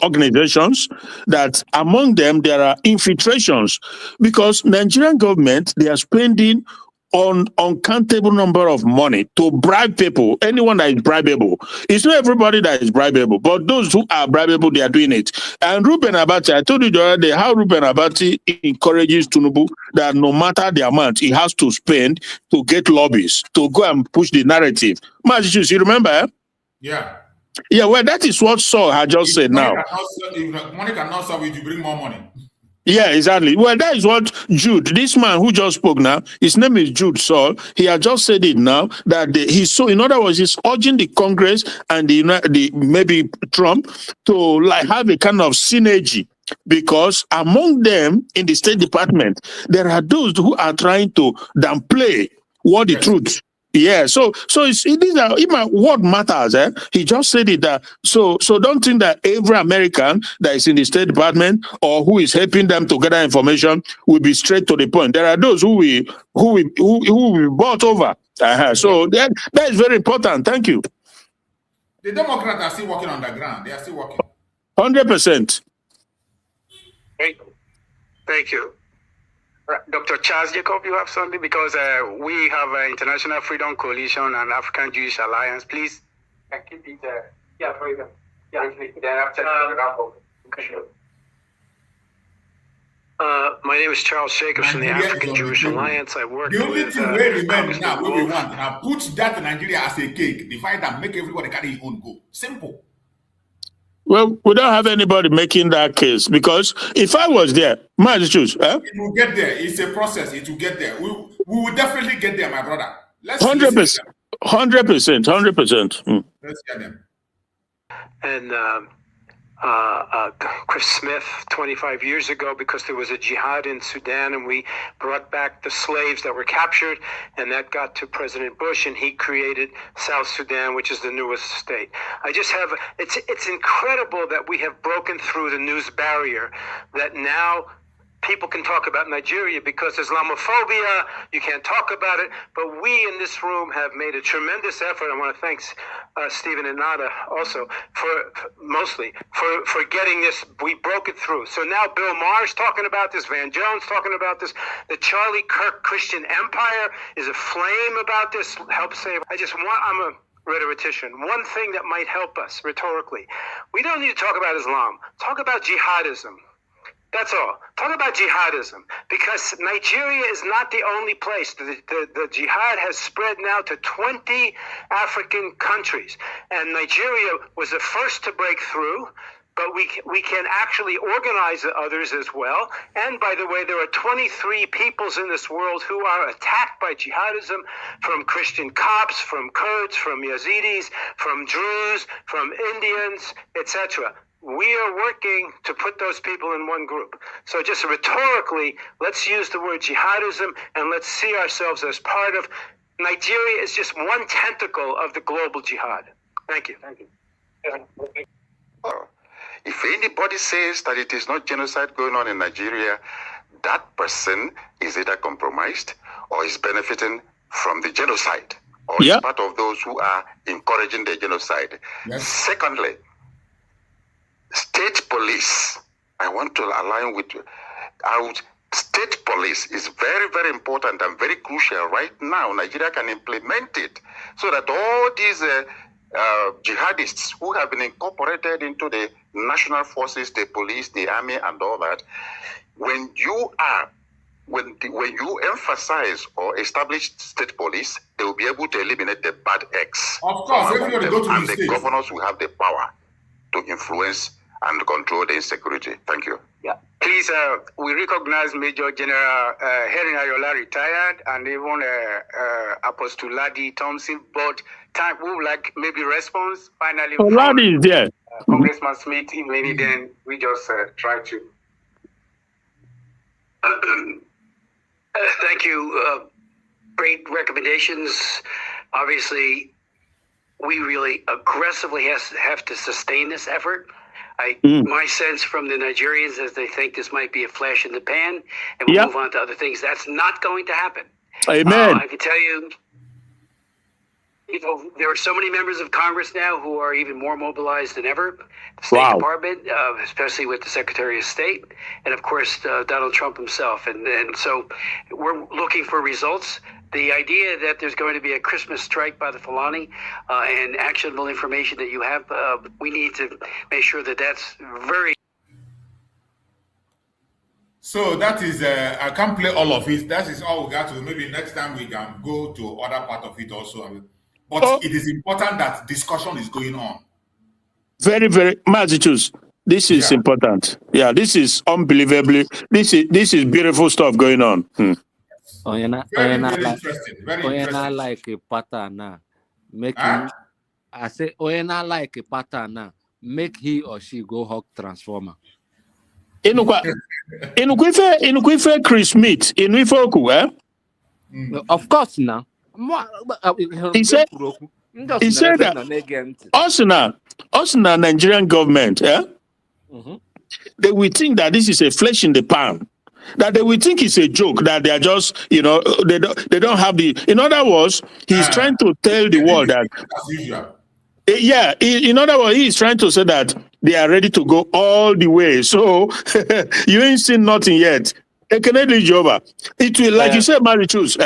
organizations, that among them there are infiltrations, because Nigerian government, they are spending uncountable number of money to bribe people. Anyone that is bribable. It's not everybody that is bribable, but those who are bribable, they are doing it. And Ruben Abati, I told you the other day how Ruben Abati encourages Tinubu that no matter the amount he has to spend to get lobbies, to go and push the narrative. Mazi, you remember? Eh? Yeah. Yeah, well, that is what Saul had just said now. If money cannot solve it, you bring more money. Yeah, exactly. Well, that is what Jude, this man who just spoke now, his name is Jude Saul. He had just said it now that he's so, in other words, he's urging the Congress and the maybe Trump to like have a kind of synergy, because among them in the State Department, there are those who are trying to downplay what the truth. Yeah, so what matters. He just said it that so don't think that every American that is in the State Department or who is helping them to gather information will be straight to the point. There are those who we bought over. So that is very important. Thank you. The Democrats are still working on the ground. They are still working. 100%. Thank you. Dr. Charles Jacob, you have something? Because we have International Freedom Coalition and African Jewish Alliance. Please keep it. Very good. Then after my name is Charles Jacobs from the African Jewish Alliance. I work the only with... thing we remember now, what we want, now put that Nigeria as a cake, divide and make everybody carry his own go. Simple. Well, we don't have anybody making that case, because if I was there, my choose. It will get there. It's a process. It will get there. We will definitely get there, my brother. Let's 100%. 100%. Let's hear them. And Chris Smith 25 years ago, because there was a jihad in Sudan and we brought back the slaves that were captured, and that got to President Bush and he created South Sudan, which is the newest state. I just have, it's incredible that we have broken through the news barrier, that now people can talk about Nigeria because Islamophobia, you can't talk about it, but we in this room have made a tremendous effort. I want to thank Stephen and Nada also for getting this. We broke it through. So now Bill Maher's talking about this, Van Jones talking about this, the Charlie Kirk Christian Empire is aflame about this, help save. I'm a rhetorician. One thing that might help us rhetorically, we don't need to talk about Islam, talk about jihadism. That's all. Talk about jihadism, because Nigeria is not the only place. The jihad has spread now to 20 African countries, and Nigeria was the first to break through, but we can actually organize the others as well. And by the way, there are 23 peoples in this world who are attacked by jihadism, from Christian Copts, from Kurds, from Yazidis, from Druze, from Indians, etc. We are working to put those people in one group. So just rhetorically, let's use the word jihadism and let's see ourselves as part of. Nigeria is just one tentacle of the global jihad. Thank you. Thank you. If anybody says that it is not genocide going on in Nigeria, that person is either compromised or is benefiting from the genocide, or is part of those who are encouraging the genocide. Yes. Secondly, state police, I want to align with state police is very, very important and very crucial right now. Nigeria can implement it so that all these jihadists who have been incorporated into the national forces, the police, the army, and all that, when you emphasize or establish state police, they will be able to eliminate the bad eggs. Of course, everybody go to and the governors will have the power to influence and control the insecurity. Thank you. Yeah. Please, we recognize Major General Henry Ayola retired, and even Apostle Ladi Thompson, but we would like maybe response finally. Ladi is there. Congressman Smith, maybe then we just try to. Thank you. Great recommendations. Obviously, we really aggressively have to sustain this effort. My sense from the Nigerians is they think this might be a flash in the pan, and we'll move on to other things. That's not going to happen. Amen. I can tell you, there are so many members of Congress now who are even more mobilized than ever. The State Department, especially with the Secretary of State, and of course Donald Trump himself. And so we're looking for results. The idea that there's going to be a Christmas strike by the Fulani and actionable information that you have, we need to make sure that that's very. So that is, I can't play all of it. That is all we got to. Maybe next time we can go to other part of it also. But it is important that discussion is going on. Very, very, Mazi, this is important. Yeah, this is unbelievably, this is beautiful stuff going on. Very interesting. Very interesting. Like a pattern make him, I say, like a pattern make he or she go hug transformer. Inuquife Chris Smith, Inuifoku, eh? Of course, now. He said that Osuna Nigerian government, they will think that this is a flesh in the pan. That they will think it's a joke, that they are just, they don't have the. In other words, he's trying to tell the world that. In other words, he's trying to say that they are ready to go all the way. So you ain't seen nothing yet. It will, like you said, Marichus,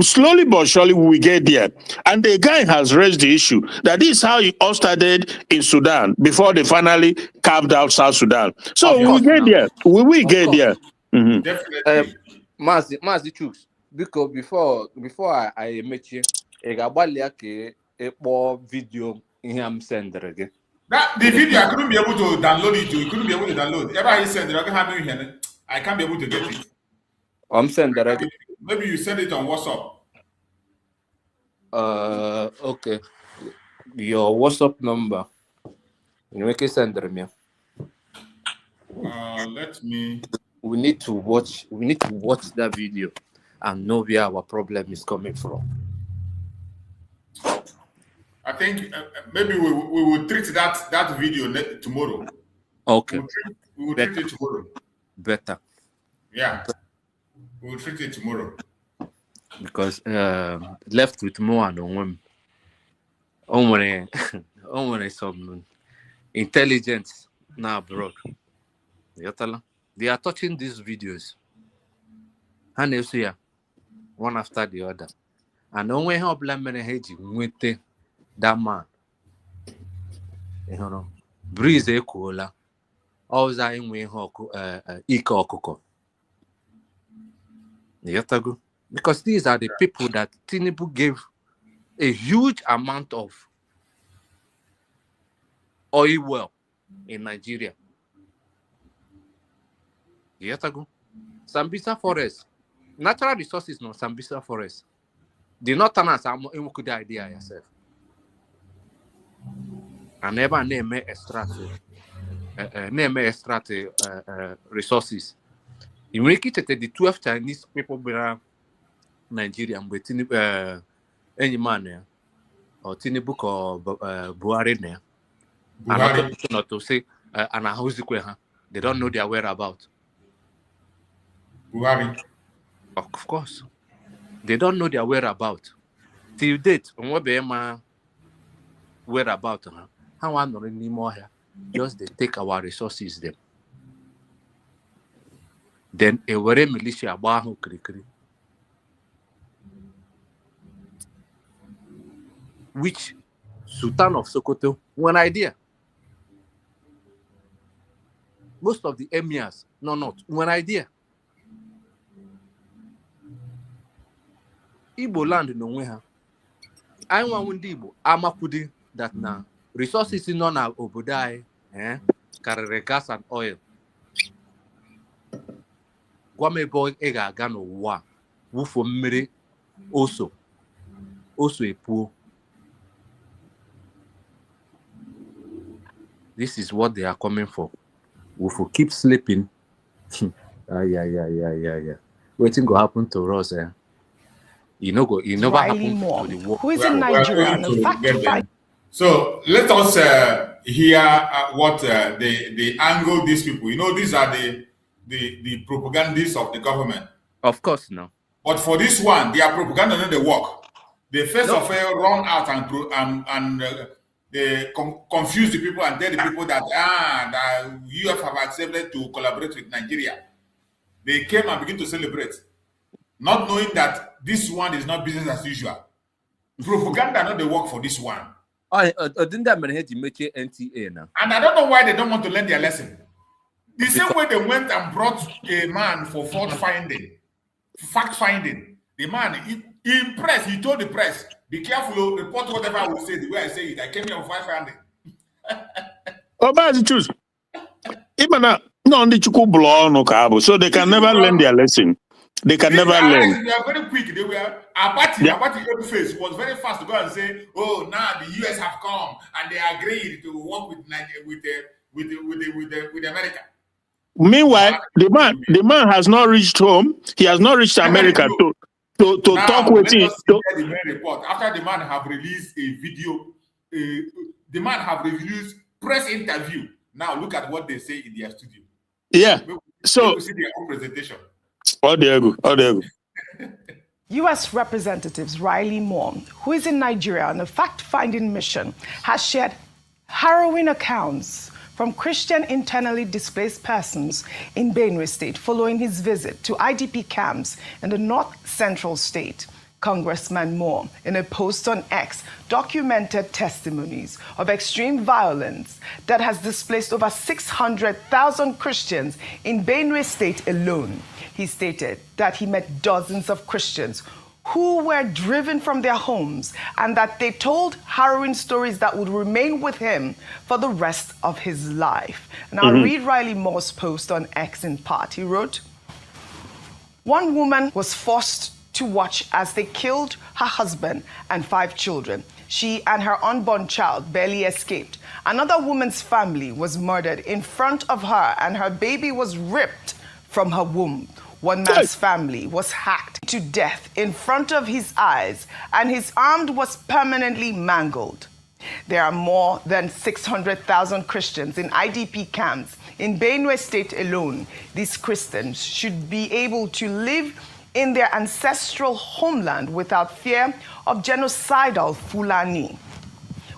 slowly but surely we will get there. And the guy has raised the issue that this is how it all started in Sudan before they finally carved out South Sudan. So we will get there. We will get there. Definitely. Mazi Chooks, because before I met you, I got a video him send again. That the video I couldn't be able to download it. You couldn't be able to download. Ever he send it, I can't be able to get it. I'm sending again. Maybe you send it on WhatsApp. Okay. Your WhatsApp number. You make it send me. Let me. We need to watch that video and know where our problem is coming from. I think maybe we will treat that video tomorrow. Okay. We will treat it tomorrow. Better. Yeah. We will treat it tomorrow. Because left with more and only some intelligence now abroad. They are touching these videos. And you see one after the other. And only help with that man. Breeze a cola. Always I in Ika Okoko. Because these are the people that Tinubu gave a huge amount of oil well in Nigeria. Sambisa Forest. Natural resources, no Sambisa Forest. The Northerners are more good idea yourself. I never name extract resources. You make it the 12 Chinese people around Nigeria with any man or Tinubu or Buhari there. And not to say and a house they don't know their whereabouts. Buhari. Of course. They don't know their whereabouts. Till date, on what be my whereabouts, how I know anymore here. Just they take our resources them. Then a were militia bahu kri. Which Sultan of Sokoto, one idea. Most of the emirs, not one idea. Igbo land no we ha. I want Igbo amakudi that now resources in on our obodai, carry gas and oil. Gwame boy ega gano wa. Wufo mmiri also a poor. This is what they are coming for. Wufo keep sleeping. Yeah. Waiting go happen to us, You never happen to the war. Who is in Nigeria? So let us hear what the angle these people. These are the propagandists of the government. Of course, no. But for this one, their propaganda not the work. They first of all run out and they confuse the people and tell the people that you have accepted to collaborate with Nigeria. They came and begin to celebrate. not knowing that this one is not business as usual. Propaganda not the work for this one. Didn't that mean he make NTA now? And I don't know why they don't want to learn their lesson. The same way they went and brought a man for fact finding. The man, he impressed. He told the press, "Be careful, report whatever I will say. The way I say it, I came here for fact finding." Oh, but the truth. Even no on the chuku blow no cabo, so they can never learn their lesson. They can never learn. They are very quick. They were Abati face was very fast to go and say, "Oh, now the US have come and they agreed to work with America." Meanwhile, the man has not reached home. He has not reached America to now, talk with him. The main report. After the man have released a video, the man have released press interview. Now look at what they say in their studio. Yeah. So see their own presentation. Oh, there you go. U.S. Representative Riley Moore, who is in Nigeria on a fact-finding mission, has shared harrowing accounts from Christian internally displaced persons in Benue State following his visit to IDP camps in the north-central state. Congressman Moore, in a post on X, documented testimonies of extreme violence that has displaced over 600,000 Christians in Benue State alone. He stated that he met dozens of Christians who were driven from their homes and that they told harrowing stories that would remain with him for the rest of his life. And I'll read Riley Moore's post on X in part. He wrote, "One woman was forced to watch as they killed her husband and 5 children. She and her unborn child barely escaped. Another woman's family was murdered in front of her and her baby was ripped from her womb. One man's family was hacked to death in front of his eyes and his arm was permanently mangled. There are more than 600,000 Christians in IDP camps in Benue State alone. These Christians should be able to live in their ancestral homeland without fear of genocidal Fulani."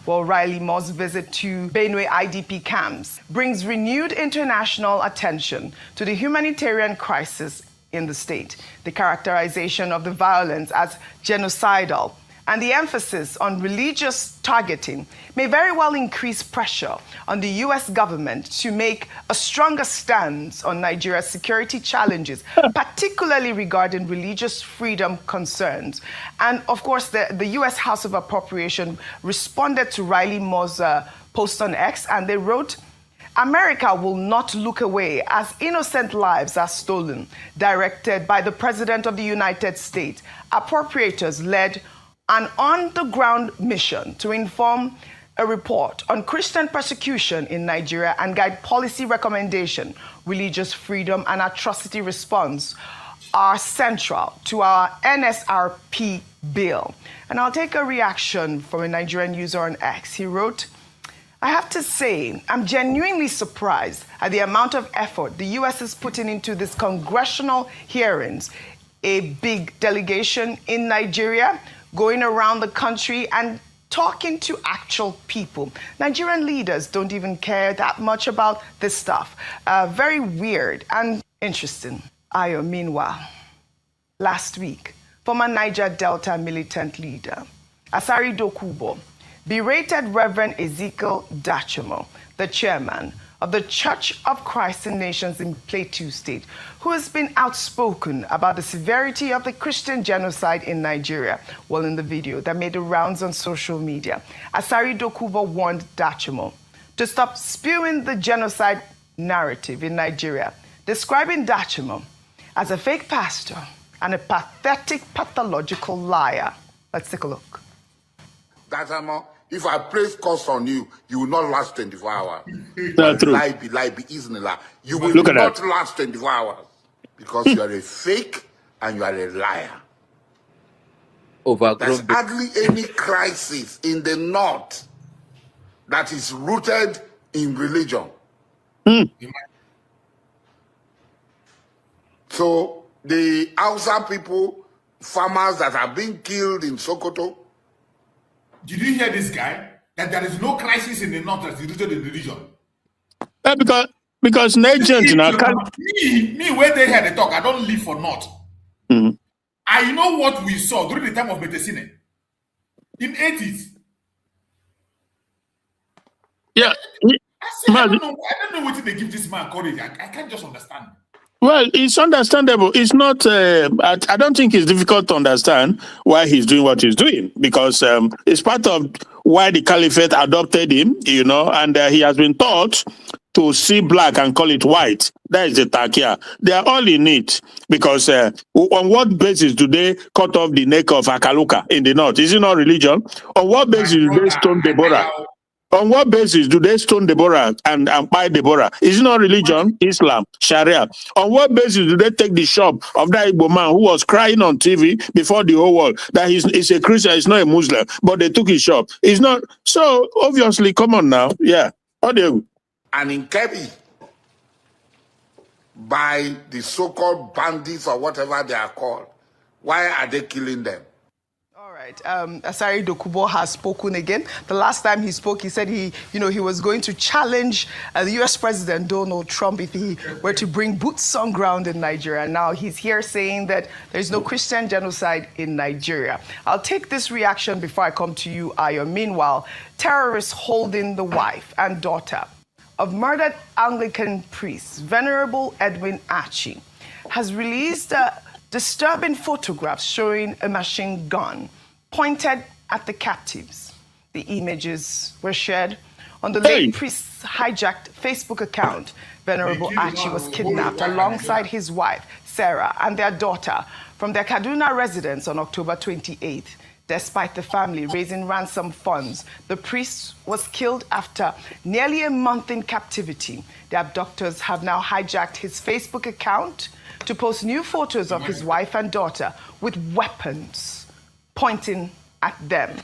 Well, Riley Moore's visit to Benue IDP camps brings renewed international attention to the humanitarian crisis in the state, the characterization of the violence as genocidal, and the emphasis on religious targeting may very well increase pressure on the U.S. government to make a stronger stance on Nigeria's security challenges, particularly regarding religious freedom concerns. And of course, the U.S. House of Appropriation responded to Riley Moore's post on X, and they wrote, "America will not look away as innocent lives are stolen," directed by the President of the United States. Appropriators led an on-the-ground mission to inform a report on Christian persecution in Nigeria and guide policy recommendation. Religious freedom and atrocity response are central to our NSRP bill. And I'll take a reaction from a Nigerian user on X. He wrote, "I have to say, I'm genuinely surprised at the amount of effort the U.S. is putting into these congressional hearings. A big delegation in Nigeria going around the country and talking to actual people. Nigerian leaders don't even care that much about this stuff. Very weird and interesting." Ayo, meanwhile, last week, former Niger Delta militant leader Asari Dokubo berated Reverend Ezekiel Dachimo, the chairman of the Church of Christ in Nations in Plateau State, who has been outspoken about the severity of the Christian genocide in Nigeria. Well, in the video that made the rounds on social media, Asari Dokubo warned Dachimo to stop spewing the genocide narrative in Nigeria, describing Dachimo as a fake pastor and a pathetic, pathological liar. Let's take a look. Dachimo, if I place curse on you, you will not last 24 hours. Lie be easy. You will not last 24 hours because you are a fake and you are a liar. There's hardly any crisis in the north that is rooted in religion. So the Hausa people, farmers that are being killed in Sokoto. Did you hear this guy? That there is no crisis in the north that is rooted in religion. Because Nigerians me where they had the talk, I don't live for north. I know what we saw during the time of Betesine in 80s. Yeah. I don't know what they give this man courage. I can't just understand. Well, it's understandable. It's not, I don't think it's difficult to understand why he's doing what he's doing, because it's part of why the caliphate adopted him, you know, and he has been taught to see black and call it white. That is the takia. They are all in it, because on what basis do they cut off the neck of Akaluka in the north? Is it not religion? On what basis do they stone Deborah? On what basis do they stone Deborah and buy Deborah? Is it not religion, Islam, Sharia? On what basis do they take the shop of that Igbo man who was crying on TV before the whole world that he's a Christian, he's not a Muslim, but they took his shop? It's not. So obviously, come on now. Yeah. How do you? And in Kebbi, by the so-called bandits or whatever they are called, why are they killing them? All right. Asari Dokubo has spoken again. The last time he spoke, he said he was going to challenge the U.S. President Donald Trump if he were to bring boots on ground in Nigeria. Now he's here saying that there's no Christian genocide in Nigeria. I'll take this reaction before I come to you, Ayo. Meanwhile, terrorists holding the wife and daughter of murdered Anglican priest Venerable Edwin Archie has released disturbing photographs showing a machine gun pointed at the captives. The images were shared on the late priest's hijacked Facebook account. Venerable Archie was kidnapped alongside his wife, Sarah, and their daughter from their Kaduna residence on October 28th. Despite the family raising ransom funds, the priest was killed after nearly a month in captivity. The abductors have now hijacked his Facebook account to post new photos of his wife and daughter with weapons pointing at them.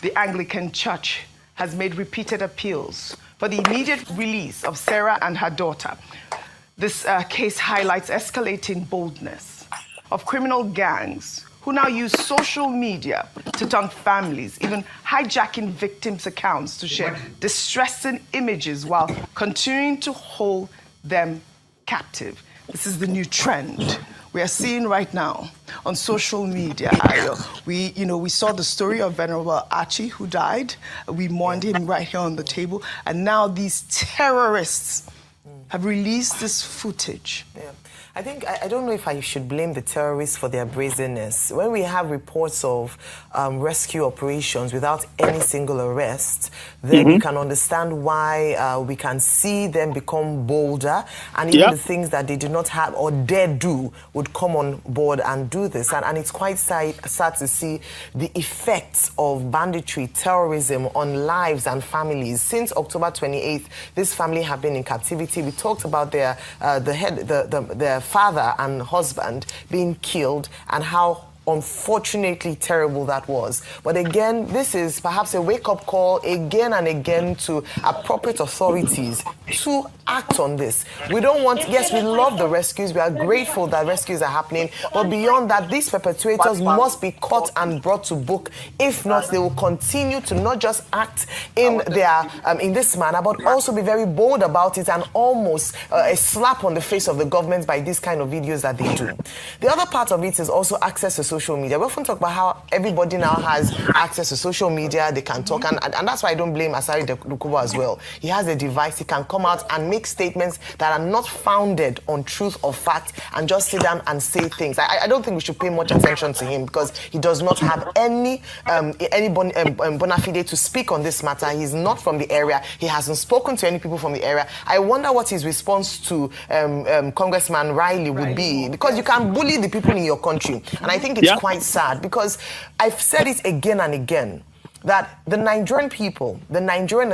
The Anglican Church has made repeated appeals for the immediate release of Sarah and her daughter. This case highlights escalating boldness of criminal gangs who now use social media to taunt families, even hijacking victims' accounts to share distressing images while continuing to hold them captive. This is the new trend we are seeing right now on social media. We saw the story of Venerable Archie who died. We mourned him right here on the table. And now these terrorists have released this footage. Yeah. I think, I don't know if I should blame the terrorists for their brazenness. When we have reports of rescue operations without any single arrest, then you can understand why we can see them become bolder, and even the things that they do not have or dare do would come on board and do this. And it's quite sad to see the effects of banditry, terrorism on lives and families. Since October 28th, this family have been in captivity. We talked about their father and husband being killed and how unfortunately terrible that was. But again, this is perhaps a wake-up call again and again to appropriate authorities to act on this. We don't want, yes, we love the rescues, we are grateful that rescues are happening, but beyond that, these perpetrators must be caught and brought to book. If not, they will continue to not just act in their in this manner, but also be very bold about it and almost a slap on the face of the government by these kind of videos that they do. The other part of it is also access to social media. We often talk about how everybody now has access to social media, they can talk, and that's why I don't blame Asari Dokubo as well. He has a device, he can come out and make statements that are not founded on truth or fact and just sit down and say things. I don't think we should pay much attention to him because he does not have any bona fide to speak on this matter. He's not from the area. He hasn't spoken to any people from the area. I wonder what his response to Congressman Riley would be, because you can bully the people in your country. And I think it's quite sad, because I've said it again and again, that the Nigerian people, the Nigerian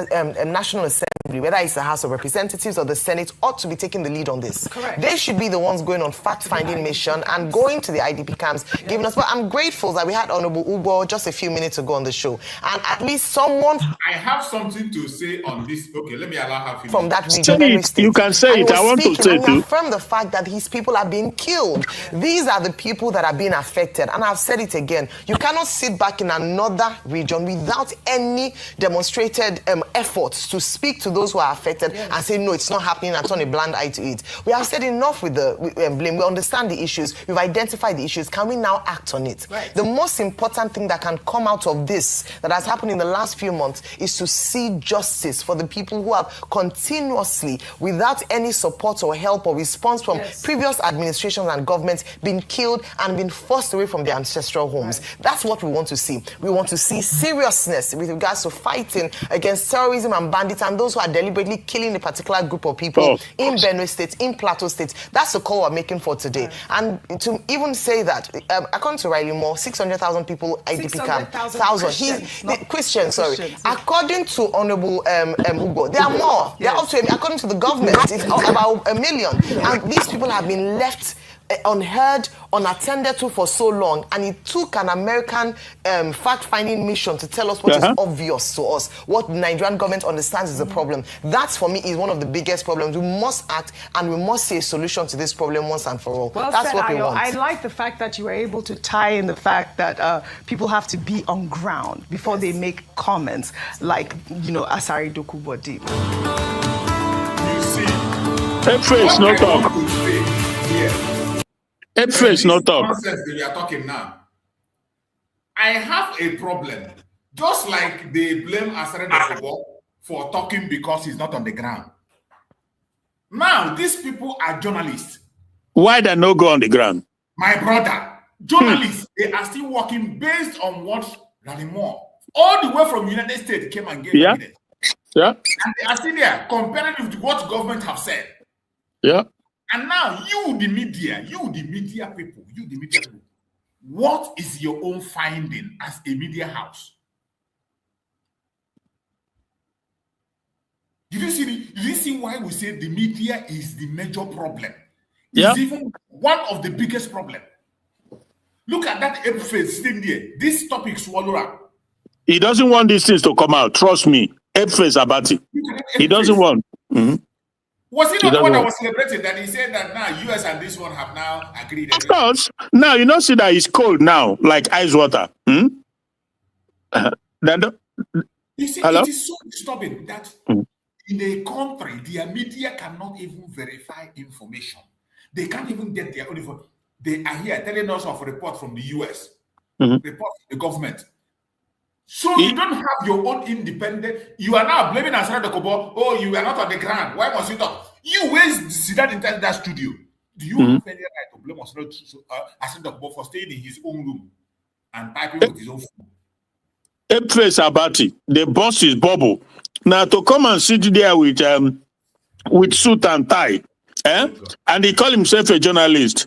National Assembly, whether it's the House of Representatives or the Senate, ought to be taking the lead on this. Correct. They should be the ones going on fact-finding mission and going to the IDP camps, giving us. But I'm grateful that we had Honorable Ugo just a few minutes ago on the show, and at least someone. I have something to say on this. Okay, let me allow her from that region. You can say it. I want to say it. Affirm the fact that these people are being killed. These are the people that are being affected, and I've said it again. You cannot sit back in another region with without any demonstrated efforts to speak to those who are affected and say, no, it's not happening, and turn a blind eye to it. We have said enough with the blame. We understand the issues. We've identified the issues. Can we now act on it? Right. The most important thing that can come out of this that has happened in the last few months is to see justice for the people who have continuously, without any support or help or response from previous administrations and governments, been killed and been forced away from their ancestral homes. Right. That's what we want to see. We want to see seriousness with regards to fighting against terrorism and bandits and those who are deliberately killing a particular group of people in Benue State, in Plateau State. That's the call we're making for today. And to even say that, according to Riley Moore, 600,000 people IDP camp, Christians, sorry. According to Honorable Hugo, there are more. There are up to, according to the government, it's about 1 million. And these people have been left unheard, unattended to for so long, and it took an American fact-finding mission to tell us what is obvious to us, what the Nigerian government understands is a problem. That, for me, is one of the biggest problems. We must act, and we must see a solution to this problem once and for all. Well That's said, what we Ayo. want. I like the fact that you were able to tie in the fact that people have to be on ground before they make comments like, you know, Asari Dokubodi. You see, face, no talk. Face, no talk. Nonsense that we are talking now. I have a problem. Just like they blame Asare Dokubo for talking because he's not on the ground. Now, these people are journalists. Why they no go on the ground? My brother, journalists, they are still working based on what Riley Moore, all the way from United States, came and gave evidence. Yeah. And they are still there comparing with what government have said. Yeah. And now you, the media people, what is your own finding as a media house? Did you see why we say the media is the major problem? It's even one of the biggest problems. Look at that face sitting there. This topic swallow up. He doesn't want these things to come out. Trust me. Face about it. He doesn't want. Was he not the one that was celebrating that he said that now US and this one have now agreed? Of course. Now, you know, see that it's cold now, like ice water. You see, it is so disturbing that in a country, their media cannot even verify information. They can't even get their own information. They are here telling us of a report from the US, report from the government. So you don't have your own independent. You are now blaming Asare Dokubo. Oh, you are not on the ground. Why must you talk? You always sit that inside that studio. Do you have any right to blame Asare Dokubo for staying in his own room and typing with his own phone? Face about it. The boss is bubble. Now to come and sit there with suit and tie, and he call himself a journalist.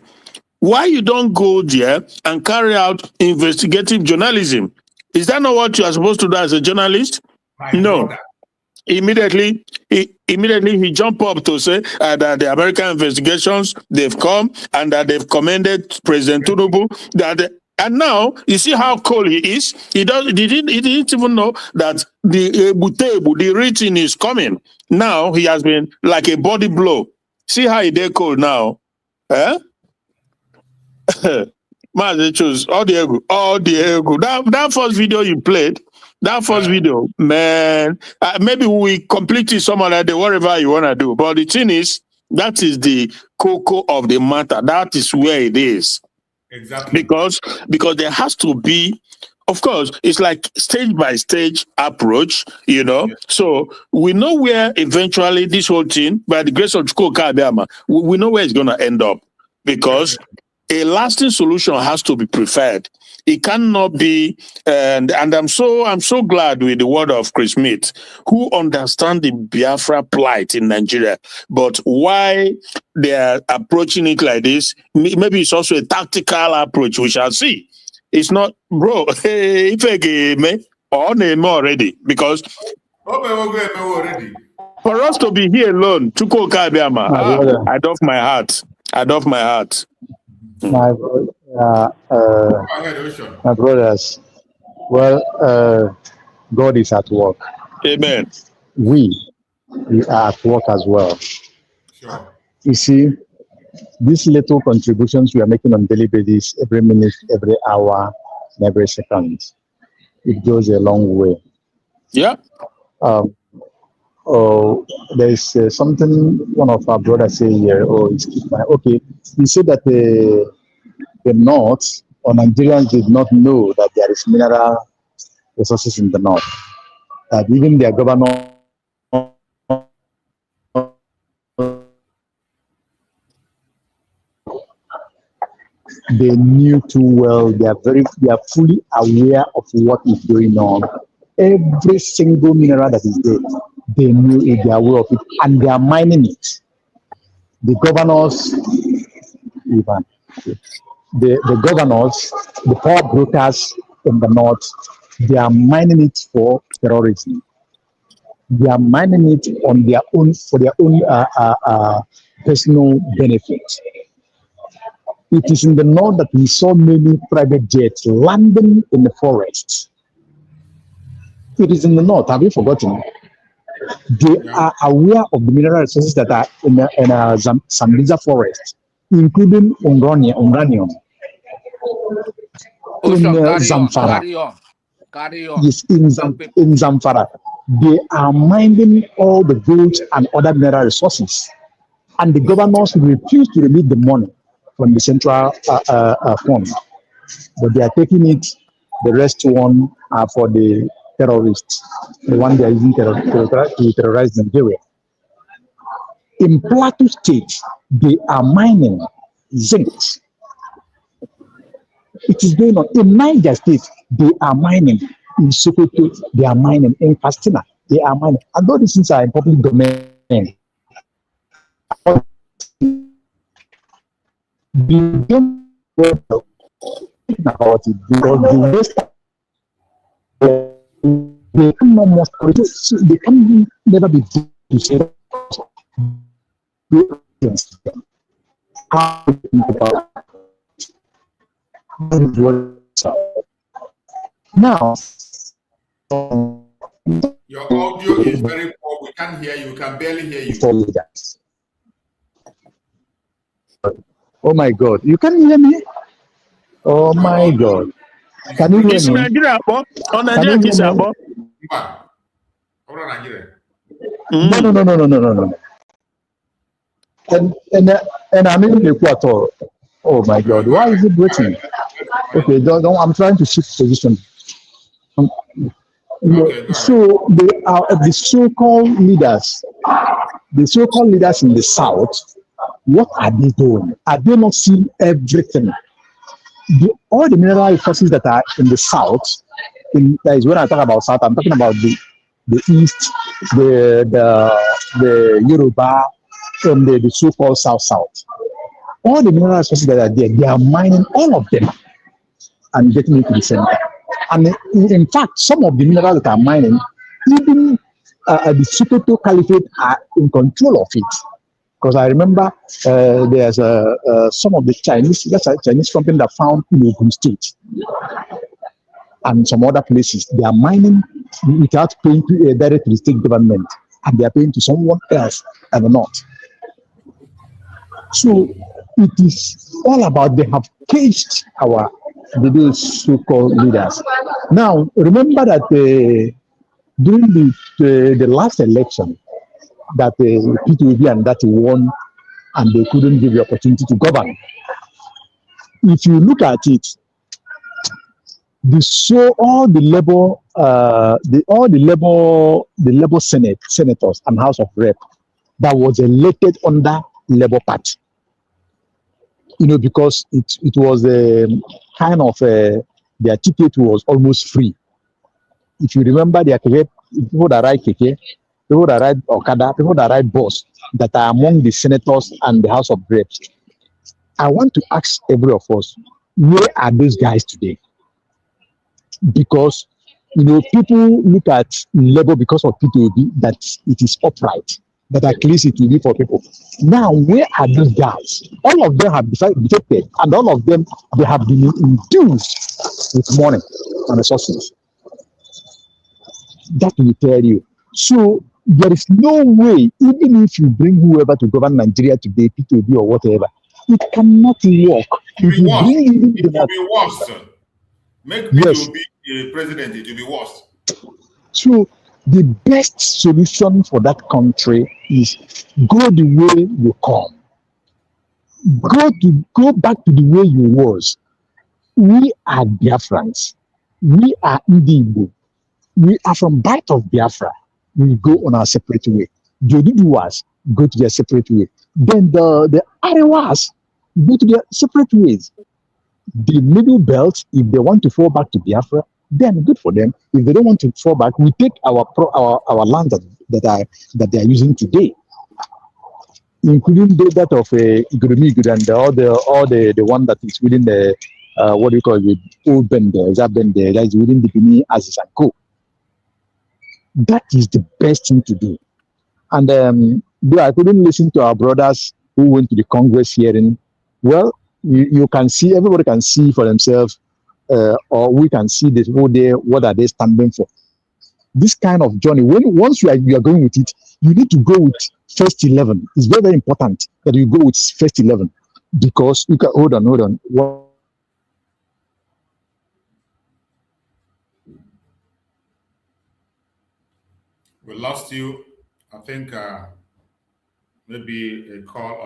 Why you don't go there and carry out investigative journalism? Is that not what you are supposed to do as a journalist? No. Immediately he jumped up to say that the American investigations, they've come and that they've commended President Tinubu. And now you see how cold he is. He didn't even know that the written is coming. Now he has been like a body blow. See how he did cold now. Mazi choose all the ego. That first video you played, video, man. Maybe we complete it some other day, whatever you wanna do. But the thing is, that is the cocoa of the matter. That is where it is. Exactly. Because there has to be, of course, it's like stage by stage approach, you know. Yes. So we know where eventually this whole thing, by the grace of Chukwu Kabiyama, we know where it's gonna end up. Because a lasting solution has to be preferred. It cannot be, and I'm so glad with the word of Chris Smith, who understand the Biafra plight in Nigeria. But why they are approaching it like this? Maybe it's also a tactical approach. We shall see. It's not, bro. If I game or name already, because for us to be here alone, Chukwu Kabiyama, I doff my heart. My brothers, well, God is at work. Amen. We are at work as well. Sure. You see, these little contributions we are making on daily basis, every minute, every hour, and every second, it goes a long way. Yeah. There's something one of our brothers say here. Okay, he said that the North or Nigerians did not know that there is mineral resources in the North. That even their governor they knew too well. They are fully aware of what is going on. Every single mineral that is there, they knew it, they are aware of it, and they are mining it. The governors, even the governors, the power brokers in the North, they are mining it for terrorism. They are mining it on their own for their own personal benefit. It is in the North that we saw many private jets landing in the forest. It is in the North. Have you forgotten? They are aware of the mineral resources that are in Sambisa forest, including uranium. In Zamfara. Carry on. Yes, in Zamfara. They are mining all the gold and other mineral resources. And the governors refuse to release the money from the central fund. But they are taking it, the rest one are for the terrorists, the one they are using to terrorize Nigeria. In Plateau State, they are mining zinc. It is going on. In Niger State, they are mining. In Sokoto, they are mining. In Castina, they are mining. And all these things are in public domain. They don't think about it because the West they can no more they can never be to say how to think about now. Your audio is very poor. We can't hear you. We can barely hear you. Oh my God! You can hear me? Oh my God! Can you hear me? No. And I'm in the Equator. Oh my God! Why is it waiting? Okay, don't. I'm trying to shift position. So they are the so-called leaders. The so-called leaders in the South. What are they doing? Are they not seeing everything? All the mineral resources that are in the South, that is when I talk about South, I'm talking about the East, the Yoruba, and the so-called South. All the mineral resources that are there, they are mining all of them and getting it to the center. And in fact, some of the minerals that are mining, even the Sokoto Caliphate are in control of it. Because I remember there's some of the Chinese company that found in Ogun State and some other places. They are mining without paying directly to the state government, and they are paying to someone else at the North. So it is all about they have caged those so-called leaders. Now remember that during the last election, that P2B and that won, and they couldn't give the opportunity to govern. If you look at it, all the Labour senators and House of Rep that was elected under Labour Party, because it was kind of their ticket was almost free. If you remember, their people that ride Keke, people that ride Okada, people that ride bus, that are among the senators and the House of Reps. I want to ask every of us, where are those guys today? Because, people look at Labour because of P2B, that it is upright, that at least it will be for people. Now, where are those guys? All of them have defected, and all of them, they have been induced with money and resources. That will tell you. So there is no way, even if you bring whoever to govern Nigeria today, P2B or whatever, it cannot work. It will be worse. Make P2B president, it will be worse. So the best solution for that country is go the way you come. Go back to the way you was. We are Biafrans. We are Indigenous. We are from birth of Biafra. We go on our separate way. The Oduduwas go to their separate way. Then the Arewas go to their separate ways. The middle belt, if they want to fall back to Biafra, then good for them. If they don't want to fall back, we take our land that they are using today, including that of Igurumi and all the one that is within the what do you call it, old bend there, that is within the Bini Aziz and Co. That is the best thing to do. And I couldn't listen to our brothers who went to the Congress hearing. Well, you can see, everybody can see for themselves, or we can see this whole day, what are they standing for. This kind of journey, once you are going with it, you need to go with first 11. It's very, very important that you go with first 11, because you can, hold on. We lost you. I think maybe a call.